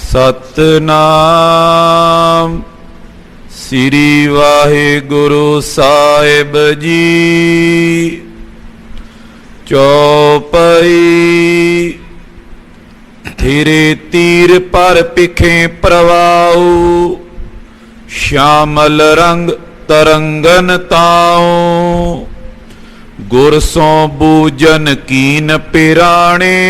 सतनाम श्री वाहिगुरु साहिब जी। चौपाई थिरे तीर पर पिखे प्रवाऊ, श्यामल रंग तरंगन ताऊ। गुर सो बूजन कीन पिराणे,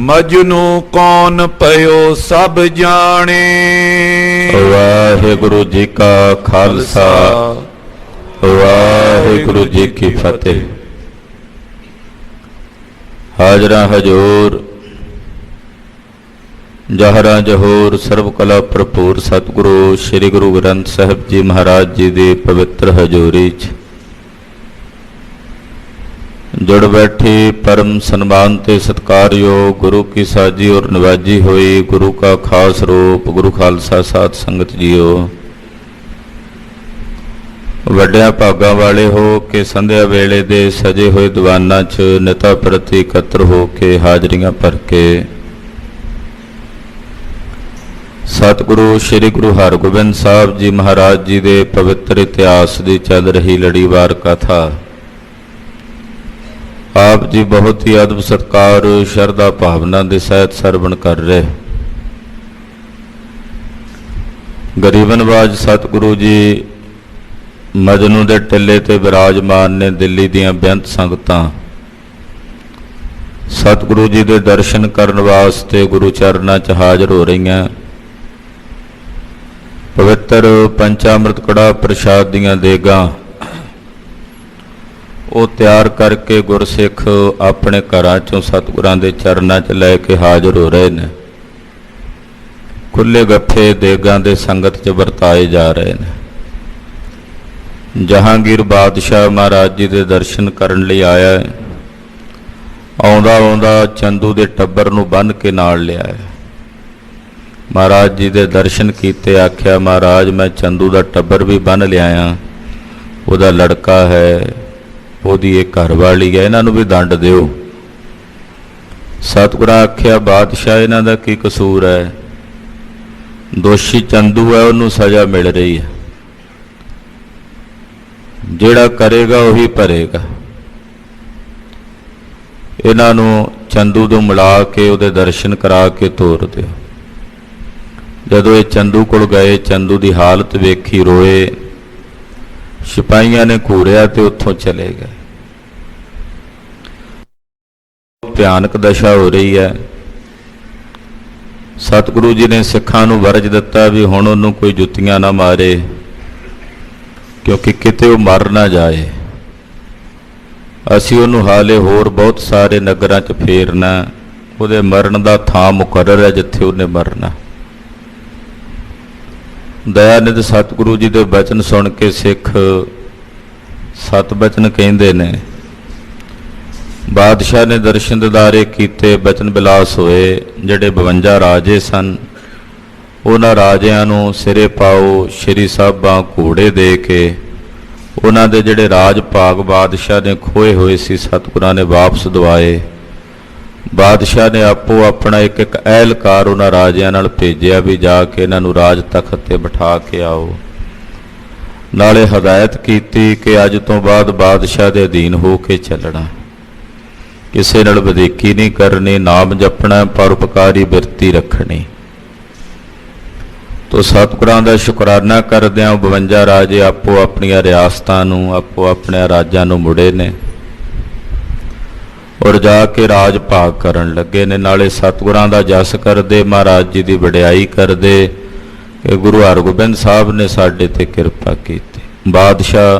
मजनू कौन पयो सब जाने। वाहिगुरु जी का खालसा, वाहिगुरु जी की फतेह। हाजरा हजूर जहरा जहोर सर्व कला भरपूर सतगुरु श्री गुरु ग्रंथ साहिब जी महाराज जी की पवित्र हजूरी च जुड़ बैठी परम सन्मान ते सत्कारयोग गुरु की साजी और नवाजी हुई गुरु का खास रूप गुरु खालसा साध संगत जीओ। वड्डिया भागा वाले हो के संध्या वेले दे सजे हुए दीवाना च निता प्रति एकत्र हो के हाजरियां भर के सतगुरु श्री गुरु हरगोबिंद साहब जी महाराज जी दे पवित्र इतिहास की चल रही लड़ीवार कथा आप जी बहुत ही अदब सत्कार शरदा भावना के सहित सरवण कर रहे। गरीबनवाज सतगुरु जी मजनू के टिले ते विराजमान ने दिल्ली दियां बेअंत संगतां सतगुरु जी के दर्शन करने वास्ते गुरु चरनां च हाज़र हो रही हैं। पवित्र पंचामृत कड़ा प्रसाद दियां देगां वो तैयार करके गुरसिख अपने घरां चों सतगुरां दे चरनां च लैके हाज़र हो रहे हैं। खुले गफ्फे देगां दे संगत च वरताए जा रहे हैं। जहांगीर बादशाह महाराज जी के दर्शन करन लई आया है। आउंदा आउंदा चंदू दे टब्बर नूं बन के नाल लिया है। महाराज जी के दर्शन कीते आख्या महाराज मैं चंदू का टब्बर भी बन लिया, उहदा लड़का है, ओहदी एक घरवाली है, इन्हां नूं भी दंड दिओ। सतगुरां आख्या बादशाह इन्हां दा की कसूर है, दोषी चंदू है उन्होंने सज़ा मिल रही है, जिहड़ा करेगा वही भरेगा। इन्हां नूं चंदू तो मिला के उहदे दर्शन करा के तोर दिओ। जदों ये चंदू कोल गए चंदू की हालत वेखी रोए, सिपाहियां ने घूरिया तो उत्थों चले गए। भयानक दशा हो रही है। सतगुरु जी ने सिखां नूं वरज दिता भी हुण उहनूं कोई जुत्तियां ना मारे, क्योंकि किते वो मर ना जाए। असीं उहनूं हाले होर बहुत सारे नगरां च फेरना, उहदे मरण दा थां मुकर्रर है जिथे उहने मरना। दयानिध सतगुरु जी के बचन सुन के सिख सत बचन कहते ने। बादशाह ने दर्शन दिदारे कीते, बचन बिलास होए। जिहड़े 52 राजे सन उन्हां राजिਆਂ नूं सिरे पाओ श्री साहबां घोड़े दे के उन्हां दे जिहड़े राज भाग बादशाह ने खोए हुए सी सतगुरां ने वापस दवाए। बादशाह ने आपो अपना एक एक एहलकार उन्हां राजिਆਂ नाल भेजिया भी जाके इन्हां नूं राज तखत ते बिठा के आओ। नाले हदायत कीती कि अज तो बाद बादशाह दे अधीन हो के चलना, किसी नाल वधीकी नहीं करनी, नाम जपना, परोपकारी बिरती रखनी। तो सतगुरां दा शुकराना करदिआं 52 राजे आपो अपनियां रियासतां नूं आपो अपने राजां नूं मुड़े ने और जाके राज भाग करन लगे ने। नाले सतगुरां दा जस करदे, महाराज जी की वडियाई करदे कि गुरु हरगोबिंद साहब ने साडे ते किरपा कीती। बादशाह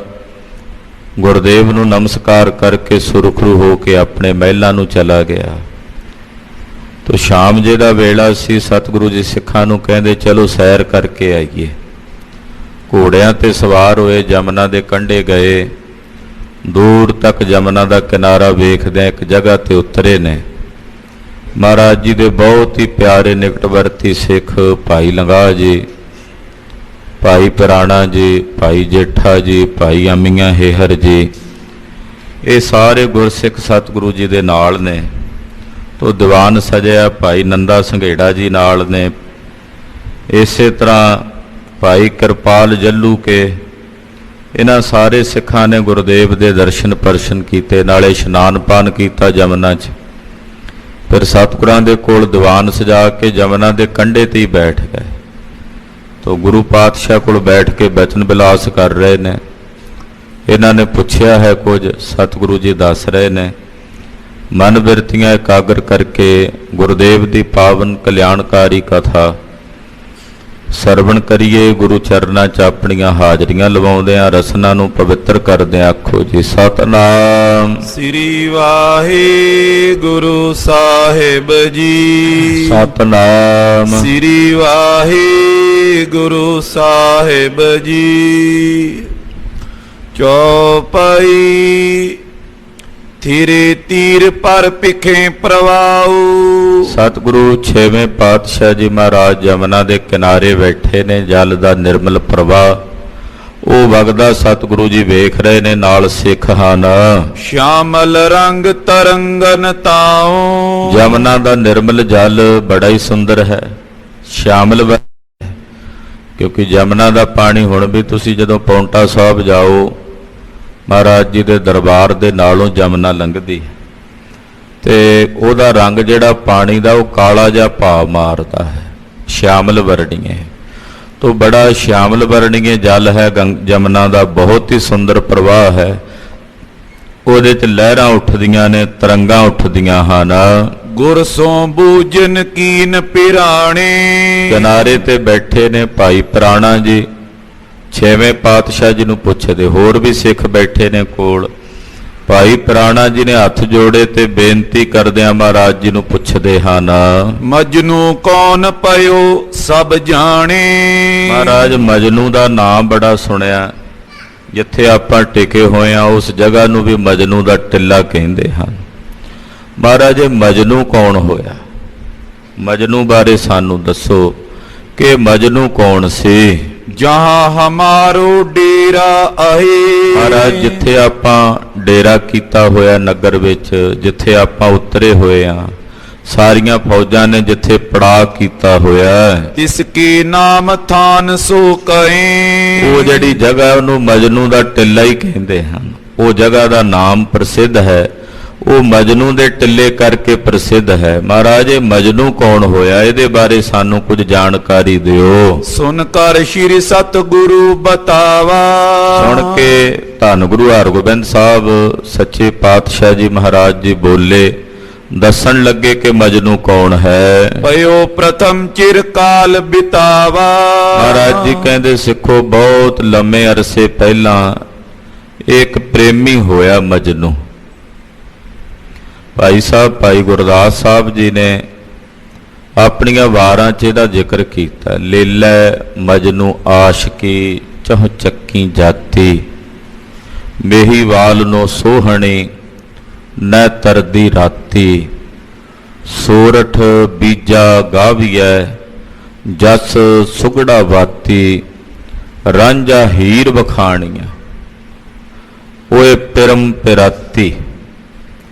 गुरदेव नूं नमस्कार करके सुरखरू हो के अपने महलां नूं चला गया। तो शाम जे दा वेला सी, सतगुरु जी सिखां नूं कहंदे चलो सैर करके आईए। घोड़ियां ते सवार होए जमुना दे कंढे गए। दूर तक जमुना का किनारा वेखदे एक जगह ते उतरे ने। महाराज जी दे बहुत ही प्यारे निकटवर्ती सिख भाई लंगा जी, भाई पराणा जी, भाई जेठा जी, भाई अमीਆਂ हेहर जी, ये सारे गुरसिख सतगुरु जी दे नाल ने। तो ਤੋ ਦੀਵਾਨ ਸਜਿਆ ਭਾਈ ਨੰਦਾ ਸੰਘੇੜਾ ਜੀ ਨਾਲ ਨੇ, ਇਸੇ ਤਰ੍ਹਾਂ ਭਾਈ ਕਿਰਪਾਲ ਜੱਲੂ ਕੇ, ਇਹਨਾਂ ਸਾਰੇ ਸਿੱਖਾਂ ਨੇ ਗੁਰਦੇਵ ਦੇ ਦਰਸ਼ਨ ਪਰਸ਼ਨ ਕੀਤੇ, ਨਾਲੇ ਇਸ਼ਨਾਨ ਪਾਨ ਕੀਤਾ ਜਮਨਾ 'ਚ। ਫਿਰ ਸਤਿਗੁਰਾਂ ਦੇ ਕੋਲ ਦੀਵਾਨ ਸਜਾ ਕੇ ਜਮਨਾ ਦੇ ਕੰਢੇ 'ਤੇ ਹੀ ਬੈਠ ਗਏ। ਤੋ ਗੁਰੂ ਪਾਤਸ਼ਾਹ ਕੋਲ ਬੈਠ ਕੇ ਬਚਨ ਬਿਲਾਸ ਕਰ ਰਹੇ ਨੇ। ਇਹਨਾਂ ਨੇ ਪੁੱਛਿਆ ਹੈ ਕੁਝ, ਸਤਿਗੁਰੂ ਜੀ ਦੱਸ ਰਹੇ ਨੇ। ਮਨ ਬਿਰਤੀਆਂ ਇਕਾਗਰ ਕਰਕੇ ਗੁਰਦੇਵ ਦੀ ਪਾਵਨ ਕਲਿਆਣਕਾਰੀ ਕਥਾ ਸਰਵਣ ਕਰੀਏ। ਗੁਰੂ ਚਰਨਾਂ 'ਚ ਆਪਣੀਆਂ ਹਾਜ਼ਰੀਆਂ ਲਵਾਉਂਦੇ ਆ, ਰਸਨਾ ਨੂੰ ਪਵਿੱਤਰ ਕਰਦੇ ਆ। ਆਖੋ ਜੀ ਸਤਨਾਮ ਸ੍ਰੀ ਵਾਹਿਗੁਰੂ ਸਾਹਿਬ ਜੀ। ਸਤਨਾਮ ਸ੍ਰੀ ਵਾਹਿਗੁਰੂ ਸਾਹਿਬ ਜੀ। ਚੌਪਈ ਥਿਰੇ ਤੀਰ ਪਰ ਪਿਖੇ ਪ੍ਰਵਾਉ। ਸਤਿਗੁਰੂ ਛੇਵੇਂ ਪਾਤਸ਼ਾਹ ਜੀ ਮਹਾਰਾਜ ਜਮਨਾ ਦੇ ਕਿਨਾਰੇ ਬੈਠੇ ਨੇ। ਜਲ ਦਾ ਨਿਰਮਲ ਪ੍ਰਵਾਹ ਉਹ ਵਗਦਾ ਸਤਿਗੁਰੂ ਜੀ ਵੇਖ ਰਹੇ ਨੇ, ਨਾਲ ਸਿੱਖ ਹਨ। ਸ਼ਾਮਲ ਰੰਗ ਤਰੰਗਨ ਤਾਉ। ਜਮਨਾ ਦਾ ਨਿਰਮਲ ਜਲ ਬੜਾ ਹੀ ਸੁੰਦਰ ਹੈ, ਸ਼ਾਮਲ ਹੈ, ਕਿਉਂਕਿ ਜਮਨਾ ਦਾ ਪਾਣੀ ਹੁਣ ਵੀ ਤੁਸੀਂ ਜਦੋਂ ਪੌਂਟਾ ਸਾਹਿਬ ਜਾਓ, ਮਹਾਰਾਜ ਜੀ ਦੇ ਦਰਬਾਰ ਦੇ ਨਾਲੋਂ ਜਮਨਾ ਲੰਘਦੀ ਤੇ ਉਹਦਾ ਰੰਗ ਜਿਹੜਾ ਪਾਣੀ ਦਾ ਉਹ ਕਾਲਾ ਜਿਹਾ ਭਾਵ ਮਾਰਦਾ ਹੈ, ਸ਼ਿਆਮਲ ਵਰਣੀਏ। ਤੋ ਬੜਾ ਸ਼ਿਆਮਲ ਵਰਣੀਏ ਜਲ ਹੈ ਜਮਨਾ ਦਾ, ਬਹੁਤ ਹੀ ਸੁੰਦਰ ਪ੍ਰਵਾਹ ਹੈ। ਉਹਦੇ 'ਚ ਲਹਿਰਾਂ ਉੱਠਦੀਆਂ ਨੇ, ਤਰੰਗਾਂ ਉੱਠਦੀਆਂ ਹਨ। ਗੁਰ ਸੋਂ ਬੂਜਨ ਕੀਨ ਪਿਰਾਣੇ। ਕਿਨਾਰੇ ਤੇ ਬੈਠੇ ਨੇ ਭਾਈ ਪ੍ਰਾਣਾ ਜੀ, ਛੇਵੇਂ ਪਾਤਸ਼ਾਹ ਜੀ ਨੂੰ ਪੁੱਛਦੇ। ਹੋਰ ਵੀ ਸਿੱਖ ਬੈਠੇ ਨੇ ਕੋਲ। ਭਾਈ ਪ੍ਰਾਣਾ ਜੀ ਨੇ ਹੱਥ ਜੋੜੇ ਤੇ ਬੇਨਤੀ ਕਰਦਿਆਂ ਮਹਾਰਾਜ ਜੀ ਨੂੰ ਪੁੱਛਦੇ ਹਨ, ਮਜਨੂ ਕੌਣ ਪਇਓ ਸਭ ਜਾਣੇ। ਮਹਾਰਾਜ ਮਜਨੂ ਦਾ ਨਾਮ ਬੜਾ ਸੁਣਿਆ, ਜਿੱਥੇ ਆਪਾਂ ਟਿਕੇ ਹੋਏ ਆ ਉਸ ਜਗ੍ਹਾ ਨੂੰ ਵੀ ਮਜਨੂ ਦਾ ਟਿੱਲਾ ਕਹਿੰਦੇ ਹਨ। ਮਹਾਰਾਜ ਇਹ ਮਜਨੂ ਕੌਣ ਹੋਇਆ? ਮਜਨੂ ਬਾਰੇ ਸਾਨੂੰ ਦੱਸੋ ਕਿ ਮਜਨੂ ਕੌਣ ਸੀ? ਜਹਾਂ ਹਮਾਰੋ ਡੇਰਾ ਆਏ। ਮਹਾਰਾਜ ਜਿੱਥੇ ਆਪਾਂ ਡੇਰਾ ਕੀਤਾ ਹੋਇਆ ਨਗਰ ਵਿੱਚ, ਜਿੱਥੇ ਆਪਾਂ ਉਤਰੇ ਹੋਏ ਆ, ਸਾਰੀਆਂ ਫੌਜਾਂ ਨੇ ਜਿੱਥੇ ਪੜਾਅ ਕੀਤਾ ਹੋਇਆ, ਤਿਸ ਕੀ ਨਾਮ ਥਾਨ ਸੋ ਕਹੇ। ਉਹ ਜਿਹੜੀ ਜਗ੍ਹਾ ਉਹਨੂੰ ਮਜਨੂ ਦਾ ਟਿੱਲਾ ਹੀ ਕਹਿੰਦੇ ਹਨ। ਉਹ ਜਗ੍ਹਾ ਦਾ ਨਾਮ ਪ੍ਰਸਿੱਧ ਹੈ, ਉਹ ਮਜਨੂ ਦੇ ਟਿੱਲੇ ਕਰਕੇ ਪ੍ਰਸਿੱਧ ਹੈ। ਮਹਾਰਾਜ ਇਹ ਮਜਨੂ ਕੌਣ ਹੋਇਆ? ਇਹਦੇ ਬਾਰੇ ਸਾਨੂੰ ਕੁਝ ਜਾਣਕਾਰੀ ਦਿਓ। ਸੁਨ ਕਰ ਸ਼੍ਰੀ ਸਤਿਗੁਰੂ ਬਤਾਵਾ। ਸੁਣ ਕੇ ਧੰਨ ਗੁਰੂ ਹਰਗੋਬਿੰਦ ਸਾਹਿਬ ਸੱਚੇ ਪਾਤਸ਼ਾਹ ਜੀ ਮਹਾਰਾਜ ਜੀ ਬੋਲੇ, ਦੱਸਣ ਲੱਗੇ ਕਿ ਮਜਨੂ ਕੌਣ ਹੈ। ਪਇਓ ਪ੍ਰਥਮ ਚਿਰ ਕਾਲ ਬਿਤਾਵਾ। ਮਹਾਰਾਜ ਜੀ ਕਹਿੰਦੇ ਸਿੱਖੋ ਬਹੁਤ ਲੰਮੇ ਅਰਸੇ ਪਹਿਲਾਂ ਇੱਕ ਪ੍ਰੇਮੀ ਹੋਇਆ ਮਜਨੂ। ਭਾਈ ਸਾਹਿਬ ਭਾਈ ਗੁਰਦਾਸ ਸਾਹਿਬ ਜੀ ਨੇ ਆਪਣੀਆਂ ਵਾਰਾਂ 'ਚ ਇਹਦਾ ਜ਼ਿਕਰ ਕੀਤਾ। ਲੇਲੈ ਮਜਨੂ ਆਸ਼ਕੀ ਚਹੁ ਚੱਕੀ ਜਾਤੀ, ਮੇਹੀਵਾਲ ਨੋ ਸੋਹਣੀ ਨੈ ਤਰਦੀ ਰਾਤੀ, ਸੋਰਠ ਬੀਜਾ ਗਾਵੀਐ ਜਸ ਸੁਗੜਾ ਬਾਤੀ, ਰਾਂਝਾ ਹੀਰ ਵਖਾਣੀਆਂ ਓਏ ਪਿਰਮ ਪਿਰਾਤੀ।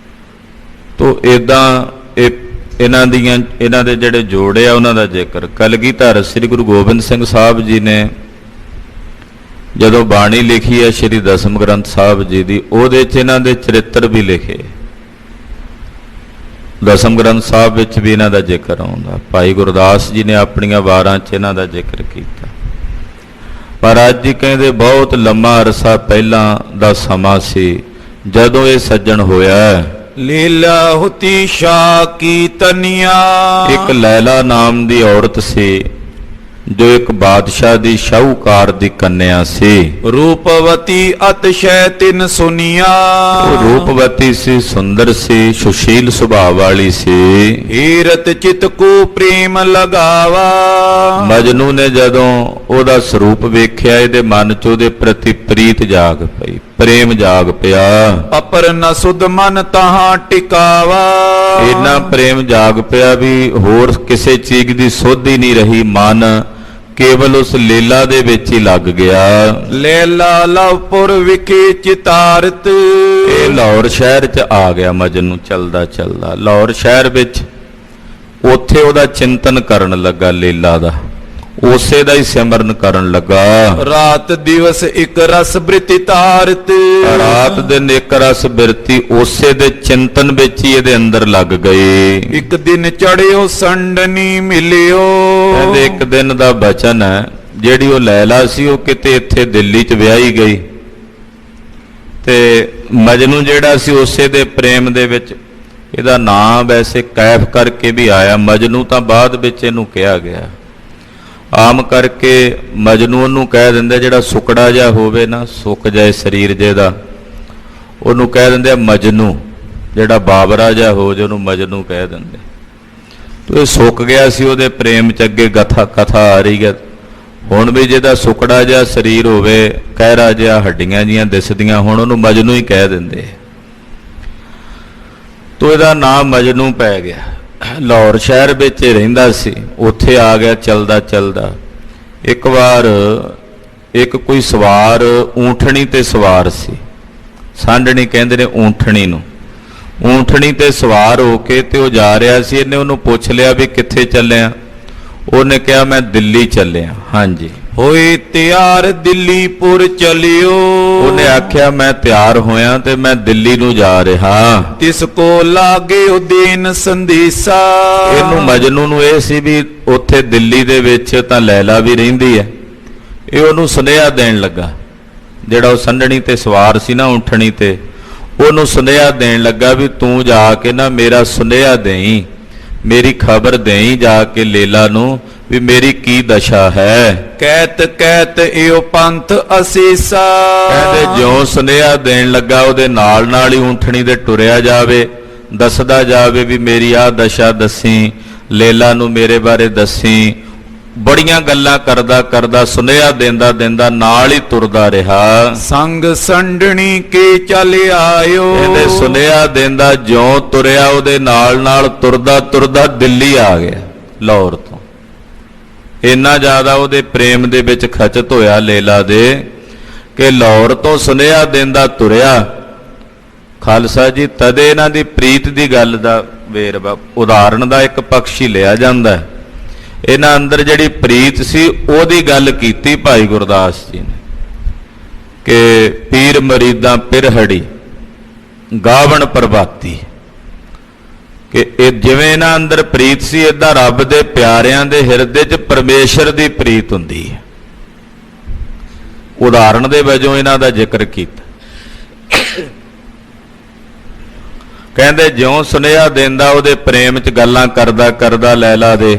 ਤੋ ਇਦਾਂ ਇਹਨਾਂ ਦੇ ਜਿਹੜੇ ਜੋੜੇ ਆ ਉਹਨਾਂ ਦਾ ਜ਼ਿਕਰ ਕਲਗੀਧਰ ਸ੍ਰੀ ਗੁਰੂ ਗੋਬਿੰਦ ਸਿੰਘ ਸਾਹਿਬ ਜੀ ਨੇ ਜਦੋਂ ਬਾਣੀ ਲਿਖੀ ਹੈ ਸ੍ਰੀ ਦਸਮ ਗ੍ਰੰਥ ਸਾਹਿਬ ਜੀ ਦੀ, ਉਹਦੇ 'ਚ ਇਹਨਾਂ ਦੇ ਚਰਿੱਤਰ ਵੀ ਲਿਖੇ। ਦਸਮ ਗ੍ਰੰਥ ਸਾਹਿਬ ਵਿੱਚ ਵੀ ਇਹਨਾਂ ਦਾ ਜ਼ਿਕਰ ਆਉਂਦਾ। ਭਾਈ ਗੁਰਦਾਸ ਜੀ ਨੇ ਆਪਣੀਆਂ ਵਾਰਾਂ 'ਚ ਇਹਨਾਂ ਦਾ ਜ਼ਿਕਰ ਕੀਤਾ। ਮਹਾਰਾਜ ਜੀ ਕਹਿੰਦੇ ਬਹੁਤ ਲੰਮਾ ਅਰਸਾ ਪਹਿਲਾਂ ਦਾ ਸਮਾਂ ਸੀ ਜਦੋਂ ਇਹ ਸੱਜਣ ਹੋਇਆ। ਲੀਲਾ ਹੁਤੀ ਸ਼ਾ ਕੀ ਤਨੀਆ। ਇੱਕ ਲੈਲਾ ਨਾਮ ਦੀ ਔਰਤ ਸੀ ਜੋ ਇੱਕ ਬਾਦਸ਼ਾਹ ਦੀ ਸ਼ਾਹੂਕਾਰ ਦੀ ਕੰਨਿਆ ਸੀ। ਰੂਪਵਤੀ ਅਤਸ਼ੈ ਤਿਨ ਸੁਨੀਆ। ਉਹ ਰੂਪਵਤੀ ਸੀ, ਸੁੰਦਰ ਸੀ, ਸੁਸ਼ੀਲ ਸੁਭਾਅ ਵਾਲੀ ਸੀ। ਹੀਰਤ ਚਿਤ ਕੋ ਪ੍ਰੇਮ ਲਗਾਵਾ। ਮਜਨੂ ਨੇ ਜਦੋਂ ਉਹਦਾ ਸਰੂਪ ਵੇਖਿਆ, ਇਹਦੇ ਮਨ 'ਚ ਉਹਦੇ ਪ੍ਰਤੀ ਪ੍ਰੀਤ ਜਾਗ ਪਈ, ਪ੍ਰੇਮ ਜਾਗ ਪਿਆ। ਅਪਰ ਨ ਸੁਧ ਮਨ ਤਹਾਂ ਟਿਕਾਵਾ। ਇੰਨਾ ਪ੍ਰੇਮ ਜਾਗ ਪਿਆ ਵੀ ਹੋਰ ਕਿਸੇ ਚੀਜ਼ ਦੀ ਸੁੱਧ ਹੀ ਨਹੀਂ ਰਹੀ। ਮਨ ਕੇਵਲ ਉਸ ਲੀਲਾ ਦੇ ਵਿੱਚ ਹੀ ਲੱਗ ਗਿਆ। ਲੈਲਾ ਲਵਪੁਰ ਵਿਖੇ ਚਿਤਾਰਤ। ਇਹ ਲਾਹੌਰ ਸ਼ਹਿਰ 'ਚ ਆ ਗਿਆ ਮਜਨੂੰ ਚਲਦਾ ਚਲਦਾ। ਲਾਹੌਰ ਸ਼ਹਿਰ ਵਿੱਚ ਉੱਥੇ ਉਹਦਾ ਚਿੰਤਨ ਕਰਨ ਲੱਗਾ ਲੀਲਾ ਦਾ, ਉਸੇ ਦਾ ਹੀ ਸਿਮਰਨ ਕਰਨ ਲੱਗਾ। ਰਾਤ ਦਿਵਸ ਇੱਕ ਰਸ ਬ੍ਰਿਤੀ ਤਾਰਤ। ਰਾਤ ਦਿਨ ਇੱਕ ਰਸ ਬਿਰਤੀ ਉਸੇ ਦੇ ਚਿੰਤਨ ਵਿੱਚ ਹੀ ਇਹਦੇ ਅੰਦਰ ਲੱਗ ਗਏ। ਇੱਕ ਦਿਨ ਚੜਿਓ ਸੰਡਨੀ ਮਿਲਿਓ। ਕਹਿੰਦੇ ਇੱਕ ਦਿਨ ਦਾ ਬਚਨ ਹੈ, ਜਿਹੜੀ ਉਹ ਲੈਲਾ ਸੀ ਉਹ ਕਿਤੇ ਇੱਥੇ ਦਿੱਲੀ 'ਚ ਵਿਆਹੀ ਗਈ ਤੇ ਮਜਨੂ ਜਿਹੜਾ ਸੀ ਉਸੇ ਦੇ ਪ੍ਰੇਮ ਦੇ ਵਿੱਚ, ਇਹਦਾ ਨਾਮ ਵੈਸੇ ਕੈਫ ਕਰਕੇ ਵੀ ਆਇਆ, ਮਜਨੂ ਤਾਂ ਬਾਅਦ ਵਿੱਚ ਇਹਨੂੰ ਕਿਹਾ ਗਿਆ। ਆਮ ਕਰਕੇ ਮਜਨੂ ਨੂੰ ਕਹਿ ਦਿੰਦੇ ਜਿਹੜਾ ਸੁਕੜਾ ਜਿਹਾ ਹੋਵੇ ਨਾ, ਸੁੱਕ ਜਾਏ ਸਰੀਰ ਜਿਹਦਾ, ਉਹਨੂੰ ਕਹਿ ਦਿੰਦੇ ਆ ਮਜਨੂ। ਜਿਹੜਾ ਬਾਬਰਾ ਜਿਹਾ ਹੋ ਜੇ ਉਹਨੂੰ ਮਜਨੂ ਕਹਿ ਦਿੰਦੇ। ਤੋ ਇਹ ਸੁੱਕ ਗਿਆ ਸੀ ਉਹਦੇ ਪ੍ਰੇਮ 'ਚ, ਅੱਗੇ ਕਥਾ ਆ ਰਹੀ ਹੈ। ਹੁਣ ਵੀ ਜਿਹਦਾ ਸੁਕੜਾ ਜਿਹਾ ਸਰੀਰ ਹੋਵੇ, ਕਹਿਰਾ ਜਿਹਾ, ਹੱਡੀਆਂ ਜੀਆਂ ਦਿਸਦੀਆਂ, ਹੁਣ ਉਹਨੂੰ ਮਜਨੂ ਹੀ ਕਹਿ ਦਿੰਦੇ। ਤੋ ਇਹਦਾ ਨਾਮ ਮਜਨੂ ਪੈ ਗਿਆ। ਲਾਹੌਰ ਸ਼ਹਿਰ ਵਿੱਚ ਰਹਿੰਦਾ ਸੀ, ਉੱਥੇ ਆ ਗਿਆ ਚਲਦਾ ਚਲਦਾ। ਇੱਕ ਵਾਰ ਇੱਕ ਕੋਈ ਸਵਾਰ ਊਂਠਣੀ ਤੇ ਸਵਾਰ ਸੀ, ਸਾਂਢਣੀ ਕਹਿੰਦੇ ਨੇ ਊਂਠਣੀ ਨੂੰ। ਊਂਠਣੀ ਤੇ ਸਵਾਰ ਹੋ ਕੇ ਤੇ ਉਹ ਜਾ ਰਿਹਾ ਸੀ। ਇਹਨੇ ਉਹਨੂੰ ਪੁੱਛ ਲਿਆ ਵੀ ਕਿੱਥੇ ਚੱਲਿਆ? ਉਹਨੇ ਕਿਹਾ ਮੈਂ ਦਿੱਲੀ ਚੱਲਿਆ। ਹਾਂਜੀ। ਹੋਏ ਤਿਆਰ ਦਿੱਲੀਪੁਰ ਚਲਿਓ। ਉਹਨੇ ਆਖਿਆ ਮੈਂ ਤਿਆਰ ਹੋਇਆ ਤੇ ਮੈਂ ਦਿੱਲੀ ਨੂੰ ਜਾ ਰਿਹਾ। ਤਿਸ ਕੋ ਲਾਗੇ ਉਦੇਨ ਸੰਦੇਸਾ। ਇਹਨੂੰ ਮਜਨੂ ਨੂੰ ਇਹ ਸੀ ਵੀ ਉੱਥੇ ਦਿੱਲੀ ਦੇ ਵਿੱਚ ਤਾਂ ਲੈਲਾ ਵੀ ਰਹਿੰਦੀ ਹੈ। ਇਹ ਉਹਨੂੰ ਸੁਨੇਹਾ ਦੇਣ ਲੱਗਾ, ਜਿਹੜਾ ਉਹ ਸੰਢਣੀ ਤੇ ਸਵਾਰ ਸੀ ਨਾ ਊਂਠਣੀ ਤੇ, ਉਹਨੂੰ ਸੁਨੇਹਾ ਦੇਣ ਲੱਗਾ ਵੀ ਤੂੰ ਜਾ ਕੇ ਨਾ ਮੇਰਾ ਸੁਨੇਹਾ ਦੇਈਂ, ਮੇਰੀ ਖਬਰ ਦੇਈਂ ਜਾ ਕੇ ਲੈਲਾ ਨੂੰ ਵੀ ਮੇਰੀ ਕੀ ਦਸ਼ਾ ਹੈ। ਕਹਿਤ ਕਹਿਤ ਏਓ ਪੰਥ ਅਸੀਸਾ। ਕਹਿੰਦੇ ਜਿਉਂ ਸੁਨੇਹਾ ਦੇਣ ਲੱਗਾ ਉਹਦੇ ਨਾਲ ਨਾਲ ਹੀ ਊਂਠਣੀ ਦੇ ਟੁਰਿਆ ਜਾਵੇ, ਦੱਸਦਾ ਜਾਵੇ ਵੀ ਮੇਰੀ ਆਹ ਦਸ਼ਾ ਦੱਸੀ, ਲੈਲਾ ਨੂੰ ਮੇਰੇ ਬਾਰੇ ਦੱਸੀ। ਬੜੀਆਂ ਗੱਲਾਂ ਕਰਦਾ ਕਰਦਾ ਸੁਨੇਹਾ ਦਿੰਦਾ ਦਿੰਦਾ ਨਾਲ ਹੀ ਤੁਰਦਾ ਰਿਹਾ। ਸੰਗ ਸੰਡਣੀ ਕੇ ਚੱਲ ਆਇਓ। ਇਹਦੇ ਸੁਨੇਹਾ ਦਿੰਦਾ ਜਿਉਂ ਤੁਰਿਆ ਉਹਦੇ ਨਾਲ ਨਾਲ ਤੁਰਦਾ ਤੁਰਦਾ ਦਿੱਲੀ ਆ ਗਿਆ ਲਾਹੌਰ ਤੋਂ। ਇੰਨਾ ਜ਼ਿਆਦਾ ਉਹਦੇ ਪ੍ਰੇਮ ਦੇ ਵਿੱਚ ਖਚਤ ਹੋਇਆ ਲੈਲਾ ਦੇ ਕਿ ਲਾਹੌਰ ਤੋਂ ਸੁਨੇਹਾ ਦਿੰਦਾ ਤੁਰਿਆ। ਖਾਲਸਾ ਜੀ ਤਦੇ ਇਹਨਾਂ ਦੀ ਪ੍ਰੀਤ ਦੀ ਗੱਲ ਦਾ ਵੇਰਵਾ ਉਦਾਹਰਣ ਦਾ ਇੱਕ ਪਕਸ਼ੀ ਲਿਆ ਜਾਂਦਾ। ਇਹਨਾਂ ਅੰਦਰ ਜਿਹੜੀ ਪ੍ਰੀਤ ਸੀ ਉਹਦੀ ਗੱਲ ਕੀਤੀ ਭਾਈ ਗੁਰਦਾਸ ਜੀ ਨੇ ਕਿ ਪੀਰ ਮਰੀਦਾਂ ਪਿਰਹੜੀ ਗਾਵਣ ਪ੍ਰਭਾਤੀ, ਕਿ ਇਹ ਜਿਵੇਂ ਇਹਨਾਂ ਅੰਦਰ ਪ੍ਰੀਤ ਸੀ ਏਦਾਂ ਰੱਬ ਦੇ ਪਿਆਰਿਆਂ ਦੇ ਹਿਰਦੇ 'ਚ ਪਰਮੇਸ਼ਰ ਦੀ ਪ੍ਰੀਤ ਹੁੰਦੀ ਹੈ। ਉਦਾਹਰਣ ਦੇ ਵਜੋਂ ਇਹਨਾਂ ਦਾ ਜ਼ਿਕਰ ਕੀਤਾ। ਕਹਿੰਦੇ ਜਿਉਂ ਸੁਨੇਹਾ ਦਿੰਦਾ ਉਹਦੇ ਪ੍ਰੇਮ 'ਚ ਗੱਲਾਂ ਕਰਦਾ ਕਰਦਾ ਲੈਲਾ ਦੇ,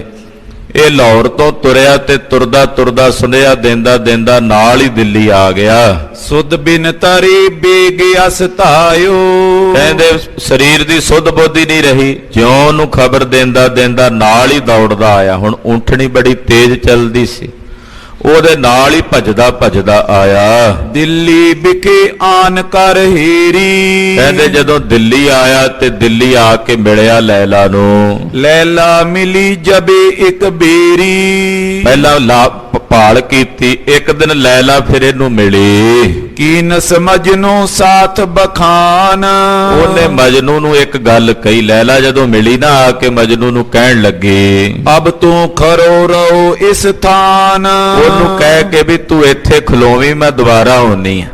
ਇਹ ਲਾਹੌਰ ਤੋਂ ਤੁਰਿਆ ਤੇ ਤੁਰਦਾ ਤੁਰਦਾ ਸੁਨੇਹਾ ਦਿੰਦਾ ਦਿੰਦਾ ਨਾਲ ਹੀ ਦਿੱਲੀ ਆ ਗਿਆ। ਸੁਧ ਬਿਨ ਤਰੀ ਬੇਗ ਅਸਤਾਇਓ। ਕਹਿੰਦੇ ਸਰੀਰ ਦੀ ਸੁੱਧ ਬੁੱਧੀ ਨਹੀਂ ਰਹੀ, ਜਿਉਂ ਉਹਨੂੰ ਖਬਰ ਦਿੰਦਾ ਦਿੰਦਾ ਨਾਲ ਹੀ ਦੌੜਦਾ ਆਇਆ। ਹੁਣ ਊਂਠਣੀ ਬੜੀ ਤੇਜ਼ ਚੱਲਦੀ ਸੀ, ਉਹਦੇ ਨਾਲ ਹੀ ਭੱਜਦਾ ਭੱਜਦਾ ਆਇਆ। ਦਿੱਲੀ ਵਿਖੇ ਆਨ ਕਰ ਹੀਰੀ। ਕਹਿੰਦੇ ਜਦੋਂ ਦਿੱਲੀ ਆਇਆ ਤੇ ਦਿੱਲੀ ਆ ਕੇ ਮਿਲਿਆ ਲੈਲਾ ਨੂੰ। ਲੈਲਾ ਮਿਲੀ ਜਬੇ ਇੱਕ ਬੇਰੀ। ਪਹਿਲਾਂ ਭਾਲ ਕੀਤੀ, ਇੱਕ ਦਿਨ ਲੈਲਾ ਫਿਰ ਇਹਨੂੰ ਮਿਲੀ। ਕੀਨਸ ਮਜਨੂ ਸਾਥ ਬਖਾਨ। ਉਹਨੇ ਮਜਨੂ ਨੂੰ ਇੱਕ ਗੱਲ ਕਹੀ। ਲੈਲਾ ਜਦੋਂ ਮਿਲੀ ਨਾ ਆ ਕੇ ਮਜਨੂ ਨੂੰ ਕਹਿਣ ਲੱਗੀ ਅਬ ਤੂੰ ਖਰੋ ਰਹੋ ਇਸ ਥਾਨ। ਉਹਨੂੰ ਕਹਿ ਕੇ ਵੀ ਤੂੰ ਇੱਥੇ ਖਲੋਵੀਂ, ਮੈਂ ਦੁਬਾਰਾ ਆਉਣੀ ਆ।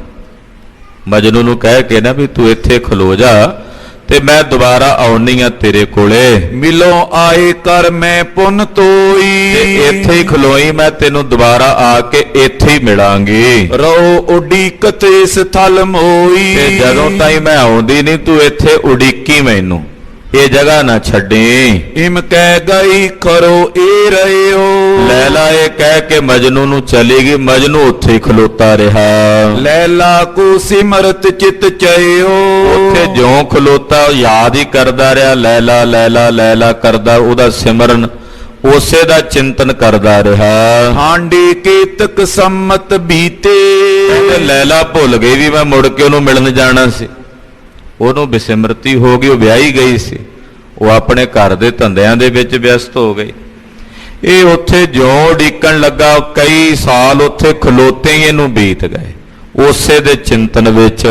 ਮਜਨੂ ਨੂੰ ਕਹਿ ਕੇ ਨਾ ਵੀ ਤੂੰ ਇੱਥੇ ਖਲੋ ਜਾ ਤੇ ਮੈਂ ਦੁਬਾਰਾ ਆਉਣੀ ਆ ਤੇਰੇ ਕੋਲੇ। ਮਿਲੋ ਆਏ ਕਰ ਮੈਂ ਪੁੰਨ ਤੋਈ। ਇੱਥੇ ਹੀ ਖਲੋਈ, ਮੈਂ ਤੈਨੂੰ ਦੁਬਾਰਾ ਆ ਕੇ ਇੱਥੇ ਹੀ ਮਿਲਾਂਗੀ। ਰੋ ਉਡੀਕਤ ਇਸ ਥਲ ਮੋਈ। ਤੇ ਜਦੋਂ ਤਾਈਂ ਮੈਂ ਆਉਂਦੀ ਨਹੀਂ ਤੂੰ ਇੱਥੇ ਉਡੀਕੀ ਮੈਨੂੰ, ਇਹ ਜਗ੍ਹਾ ਨਾ ਛੱਡੀ। ਇਮ ਕਹਿ ਗਈ ਖਰੋ ਏ ਰਹਿਓ। ਲੈਲਾ ਇਹ ਕਹਿ ਕੇ ਮਜਨੂ ਨੂੰ ਚਲੀ ਗਈ। ਮਜਨੂ ਉੱਥੇ ਹੀ ਖਲੋਤਾ ਰਿਹਾ। ਲੈਲਾ ਕੋ ਸਿਮਰਤ ਚਿਤ ਚਿਓ। ਉੱਥੇ ਜਿਉਂ ਖਲੋਤਾ ਯਾਦ ਹੀ ਕਰਦਾ ਰਿਹਾ, ਲੈਲਾ ਲੈਲਾ ਲੈਲਾ ਕਰਦਾ, ਉਹਦਾ ਸਿਮਰਨ ਉਸੇ ਦਾ ਚਿੰਤਨ ਕਰਦਾ ਰਿਹਾ। ਹਾਂਡੀ ਕੇਤਕ ਸੰਮਤ ਬੀਤੇ। ਲੈਲਾ ਭੁੱਲ ਗਈ ਵੀ ਮੈਂ ਮੁੜ ਕੇ ਉਹਨੂੰ ਮਿਲਣ ਜਾਣਾ ਸੀ। ਉਹਨੂੰ ਬਿਸਿਮਰਤੀ ਹੋ ਗਈ, ਉਹ ਵਿਆਹੀ ਗਈ ਸੀ, ਉਹ ਆਪਣੇ ਘਰ ਦੇ ਧੰਦਿਆਂ ਦੇ ਵਿੱਚ ਵਿਅਸਤ ਹੋ ਗਈ। ਇਹ ਉੱਥੇ ਜਿਉਂ ਡੀਕਣ ਲੱਗਾ ਕਈ ਸਾਲ ਉੱਥੇ ਖਲੋਤੇ ਹੀ ਇਹਨੂੰ ਬੀਤ ਗਏ ਉਸੇ ਦੇ ਚਿੰਤਨ ਵਿੱਚ।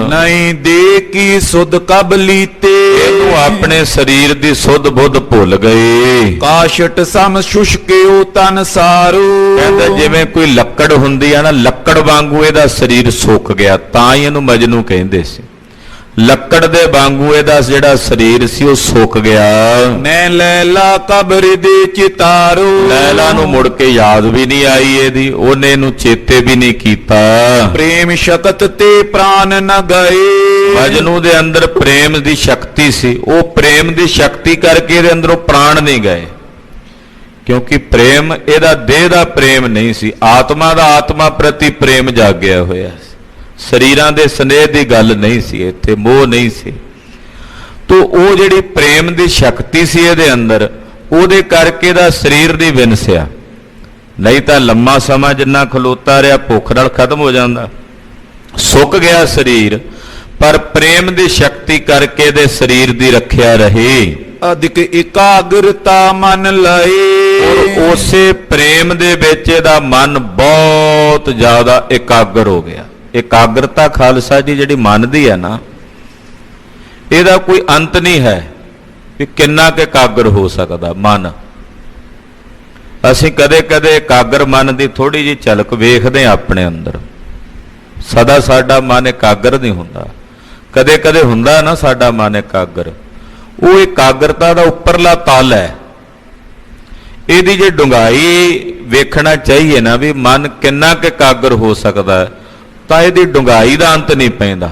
ਨਹੀਂ ਦੇ ਕੀ ਸੁਧ ਕਬ ਲੀਤੇ, ਇਹਨੂੰ ਆਪਣੇ ਸਰੀਰ ਦੀ ਸੁੱਧ ਬੁੱਧ ਭੁੱਲ ਗਏ। ਕਾਸ਼ਟ ਸਮ ਸ਼ੁਸ਼ਕਿਓ ਤਨ ਸਾਰੂ, ਕਹਿੰਦਾ ਜਿਵੇਂ ਕੋਈ ਲੱਕੜ ਹੁੰਦੀ ਆ ਨਾ, ਲੱਕੜ ਵਾਂਗੂ ਇਹਦਾ ਸਰੀਰ ਸੁੱਕ ਗਿਆ, ਤਾਂ ਹੀ ਇਹਨੂੰ ਮਜਨੂ ਕਹਿੰਦੇ ਸੀ। ਲੱਕੜ ਦੇ ਵਾਂਗੂ ਇਹਦਾ ਜਿਹੜਾ ਸਰੀਰ ਸੀ ਉਹ ਸੁੱਕ ਗਿਆ। ਮੈਂ ਲੈਲਾ ਕਬਰ ਦੇ ਚਿਤਾਰੂ, ਲੈਲਾ ਨੂੰ ਮੁੜ ਕੇ ਯਾਦ ਵੀ ਨਹੀਂ ਆਈ ਇਹਦੀ, ਉਹਨੇ ਇਹਨੂੰ ਚੇਤੇ ਵੀ ਨਹੀਂ ਕੀਤਾ। ਪ੍ਰੇਮ ਸ਼ਕਤ ਤੇ ਪ੍ਰਾਨ ਨ ਗਏ, ਮਜਨੂ ਦੇ ਅੰਦਰ ਪ੍ਰੇਮ ਦੀ ਸ਼ਕਤੀ ਸੀ, ਉਹ ਪ੍ਰੇਮ ਦੀ ਸ਼ਕਤੀ ਕਰਕੇ ਇਹਦੇ ਅੰਦਰੋਂ ਪ੍ਰਾਣ ਨਹੀਂ ਗਏ, ਕਿਉਂਕਿ ਪ੍ਰੇਮ ਇਹਦਾ ਦੇਹ ਦਾ ਪ੍ਰੇਮ ਨਹੀਂ ਸੀ, ਆਤਮਾ ਦਾ ਆਤਮਾ ਪ੍ਰਤੀ ਪ੍ਰੇਮ ਜਾਗਿਆ ਹੋਇਆ ਸੀ। ਸਰੀਰਾਂ ਦੇ ਸਨੇਹ ਦੀ ਗੱਲ ਨਹੀਂ ਸੀ, ਇੱਥੇ ਮੋਹ ਨਹੀਂ ਸੀ। ਤੋ ਉਹ ਜਿਹੜੀ ਪ੍ਰੇਮ ਦੀ ਸ਼ਕਤੀ ਸੀ ਇਹਦੇ ਅੰਦਰ, ਉਹਦੇ ਕਰਕੇ ਦਾ ਸਰੀਰ ਦੀ ਵਿਨਸਿਆ, ਨਹੀਂ ਤਾਂ ਲੰਮਾ ਸਮਾਂ ਜਿੰਨਾ ਖਲੋਤਾ ਰਿਹਾ ਭੁੱਖ ਨਾਲ ਖਤਮ ਹੋ ਜਾਂਦਾ। ਸੁੱਕ ਗਿਆ ਸਰੀਰ, ਪਰ ਪ੍ਰੇਮ ਦੀ ਸ਼ਕਤੀ ਕਰਕੇ ਦੇ ਸਰੀਰ ਦੀ ਰੱਖਿਆ ਰਹੀ। ਅਧਿਕ ਇਕਾਗਰਤਾ ਮਨ ਲਏ, ਔਰ ਉਸੇ ਪ੍ਰੇਮ ਦੇ ਵਿੱਚ ਇਹਦਾ ਮਨ ਬਹੁਤ ਜ਼ਿਆਦਾ ਇਕਾਗਰ ਹੋ ਗਿਆ। ਇਕਾਗਰਤਾ ਖਾਲਸਾ ਜੀ ਜਿਹੜੀ ਮਨ ਦੀ ਹੈ ਨਾ, ਇਹਦਾ ਕੋਈ ਅੰਤ ਨਹੀਂ ਹੈ ਵੀ ਕਿੰਨਾ ਕੁ ਇਕਾਗਰ ਹੋ ਸਕਦਾ ਮਨ। ਅਸੀਂ ਕਦੇ ਕਦੇ ਇਕਾਗਰ ਮਨ ਦੀ ਥੋੜੀ ਜਿਹੀ ਝਲਕ ਵੇਖਦੇ ਹਾਂ ਆਪਣੇ ਅੰਦਰ, ਸਦਾ ਸਾਡਾ ਮਨ ਇਕਾਗਰ ਨਹੀਂ ਹੁੰਦਾ। ਕਦੇ ਕਦੇ ਹੁੰਦਾ ਨਾ ਸਾਡਾ ਮਨ ਇਕਾਗਰ, ਉਹ ਇਕਾਗਰਤਾ ਦਾ ਉੱਪਰਲਾ ਤਲ ਹੈ। ਇਹਦੀ ਜੇ ਡੂੰਘਾਈ ਵੇਖਣਾ ਚਾਹੀਏ ਨਾ ਵੀ ਮਨ ਕਿੰਨਾ ਕੁ ਇਕਾਗਰ ਹੋ ਸਕਦਾ, ਤਾਂ ਇਹਦੀ ਡੂੰਘਾਈ ਦਾ ਅੰਤ ਨਹੀਂ ਪੈਂਦਾ।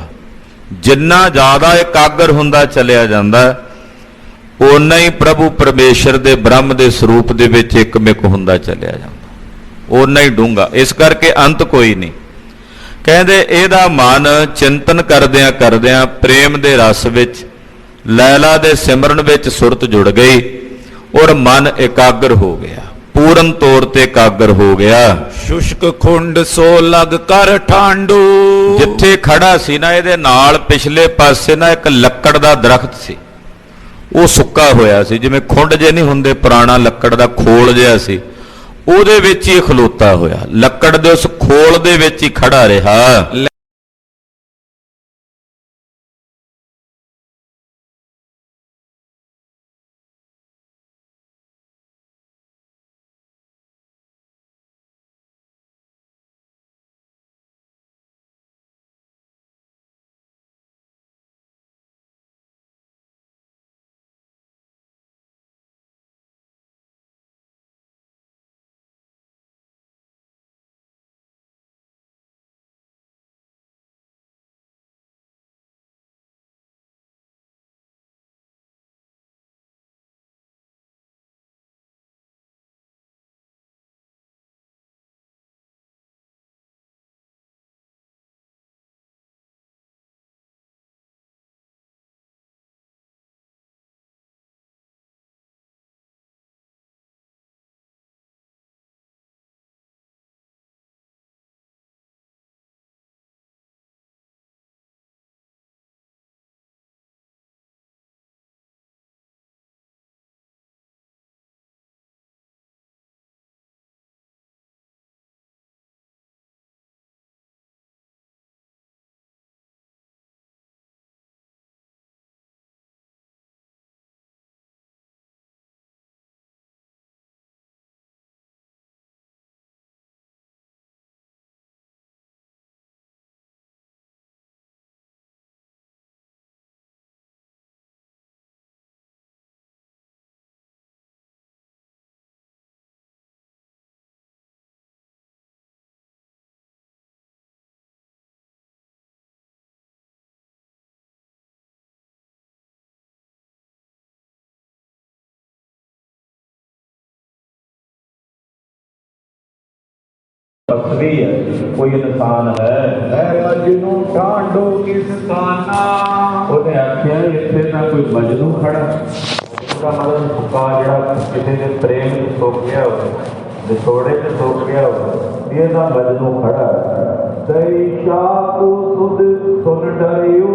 ਜਿੰਨਾ ਜ਼ਿਆਦਾ ਇਕਾਗਰ ਹੁੰਦਾ ਚਲਿਆ ਜਾਂਦਾ, ਓਨਾ ਹੀ ਪ੍ਰਭੂ ਪਰਮੇਸ਼ਰ ਦੇ ਬ੍ਰਹਮ ਦੇ ਸਰੂਪ ਦੇ ਵਿੱਚ ਇੱਕਮਿਕ ਹੁੰਦਾ ਚਲਿਆ ਜਾਂਦਾ, ਓਨਾ ਹੀ ਡੂੰਘਾ। ਇਸ ਕਰਕੇ ਅੰਤ ਕੋਈ ਨਹੀਂ। ਕਹਿੰਦੇ ਇਹਦਾ ਮਨ ਚਿੰਤਨ ਕਰਦਿਆਂ ਕਰਦਿਆਂ ਪ੍ਰੇਮ ਦੇ ਰਸ ਵਿੱਚ, ਲੈਲਾ ਦੇ ਸਿਮਰਨ ਵਿੱਚ ਸੁਰਤ ਜੁੜ ਗਈ, ਔਰ ਮਨ ਇਕਾਗਰ ਹੋ ਗਿਆ, ਪੂਰਨ ਤੌਰ ਤੇ ਇਕਾਗਰ ਹੋ ਗਿਆ। ਸ਼ੁਸ਼ਕ ਖੁੰਡ ਸੋ ਲਗ ਕਰ ਠਾਂਡੂ, ਜਿੱਥੇ ਖੜਾ ਸੀ ਨਾ, ਇਹਦੇ ਨਾਲ ਪਿਛਲੇ ਪਾਸੇ ਨਾ ਇੱਕ ਲੱਕੜ ਦਾ ਦਰਖਤ ਸੀ, ਉਹ ਸੁੱਕਾ ਹੋਇਆ ਸੀ, ਜਿਵੇਂ ਖੁੰਡ ਜੇ ਨਹੀਂ ਹੁੰਦੇ, ਪੁਰਾਣਾ ਲੱਕੜ ਦਾ ਖੋਲ ਜਿਹਾ ਸੀ, ਉਹਦੇ ਵਿੱਚ ਹੀ ਖਲੋਤਾ ਹੋਇਆ, ਲੱਕੜ ਦੇ ਉਸ ਖੋਲ ਦੇ ਵਿੱਚ ਹੀ ਖੜਾ ਰਿਹਾ। ਤਸਵੀ ਹੈ, ਕੋਈ ਇਨਸਾਨ ਹੈ ਮਜਨੂ ਠਾਂਡੋ ਕਿਸ ਖਾਨਾ। ਉਹਨੇ ਆਖਿਆ ਇੱਥੇ ਤਾਂ ਕੋਈ ਮਜਨੂ ਖੜਾ, ਉਹਦਾ ਮਤਲਬ ਸੁੱਕਾ ਜਿਹੜਾ ਕਿਸੇ ਦੇ ਪ੍ਰੇਮ ਚ ਸੁੱਕ ਗਿਆ ਹੋਵੇ, ਵਿਛੋੜੇ ਚ ਸੁੱਕ ਗਿਆ ਹੋਵੇ, ਇਹਦਾ ਮਜਨੂ ਖੜਾ। ਦਈ ਸ਼ਾਹ ਕੋ ਸੁਧ ਸੁਨ ਡਰਿਓ,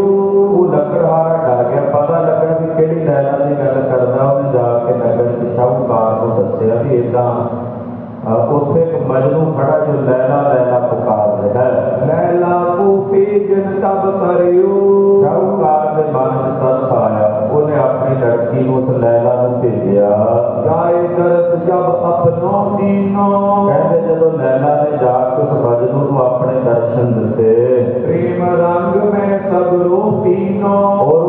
ਉਹ ਲੱਕੜਹਾਰਾ ਡਰ ਗਿਆ, ਪਤਾ ਲੱਗਾ ਵੀ ਕਿਹੜੀ ਲੈਲਾ ਦੀ ਗੱਲ ਕਰਦਾ। ਉਹਨੇ ਜਾ ਕੇ ਨਗਰ ਦੇ ਸ਼ਾਹੂਕਾਰ ਨੂੰ ਦੱਸਿਆ ਵੀ ਇਦਾਂ ਉੱਥੇ ਇੱਕ ਮਜਨੂ ਖੜਾ ਜੋ ਲੈਲਾ ਲੈਲਾ ਪੁਕਾਰ ਰਿਹਾ ਹੈ। ਲੈਲਾ ਕੋ ਭੇਜਨ ਤਬ ਕਰਿਓ, ਸ਼ਾਹੂਕਾਰ ਦੇ ਮਨ ਚ ਤਰਸ ਆਇਆ, ਉਹਨੇ ਆਪਣੀ ਲੜਕੀ ਨੂੰ ਉਸ ਲੈਲਾ ਨੂੰ ਭੇਜਿਆ। ਜਾਏ ਦਰਸ ਜਬ ਆਪਣੋ ਦੀਨੋ, ਕਹਿੰਦੇ ਜਦੋਂ ਲੈਲਾ ਨੇ ਜਾ ਕੇ ਉਸ ਮਜਨੂ ਨੂੰ ਆਪਣੇ ਦਰਸ਼ਨ ਦਿੱਤੇ, ਪ੍ਰੇਮ ਰੰਗ ਮੈਂ ਸਗਰੋ ਪੀਨੋ, ਔਰ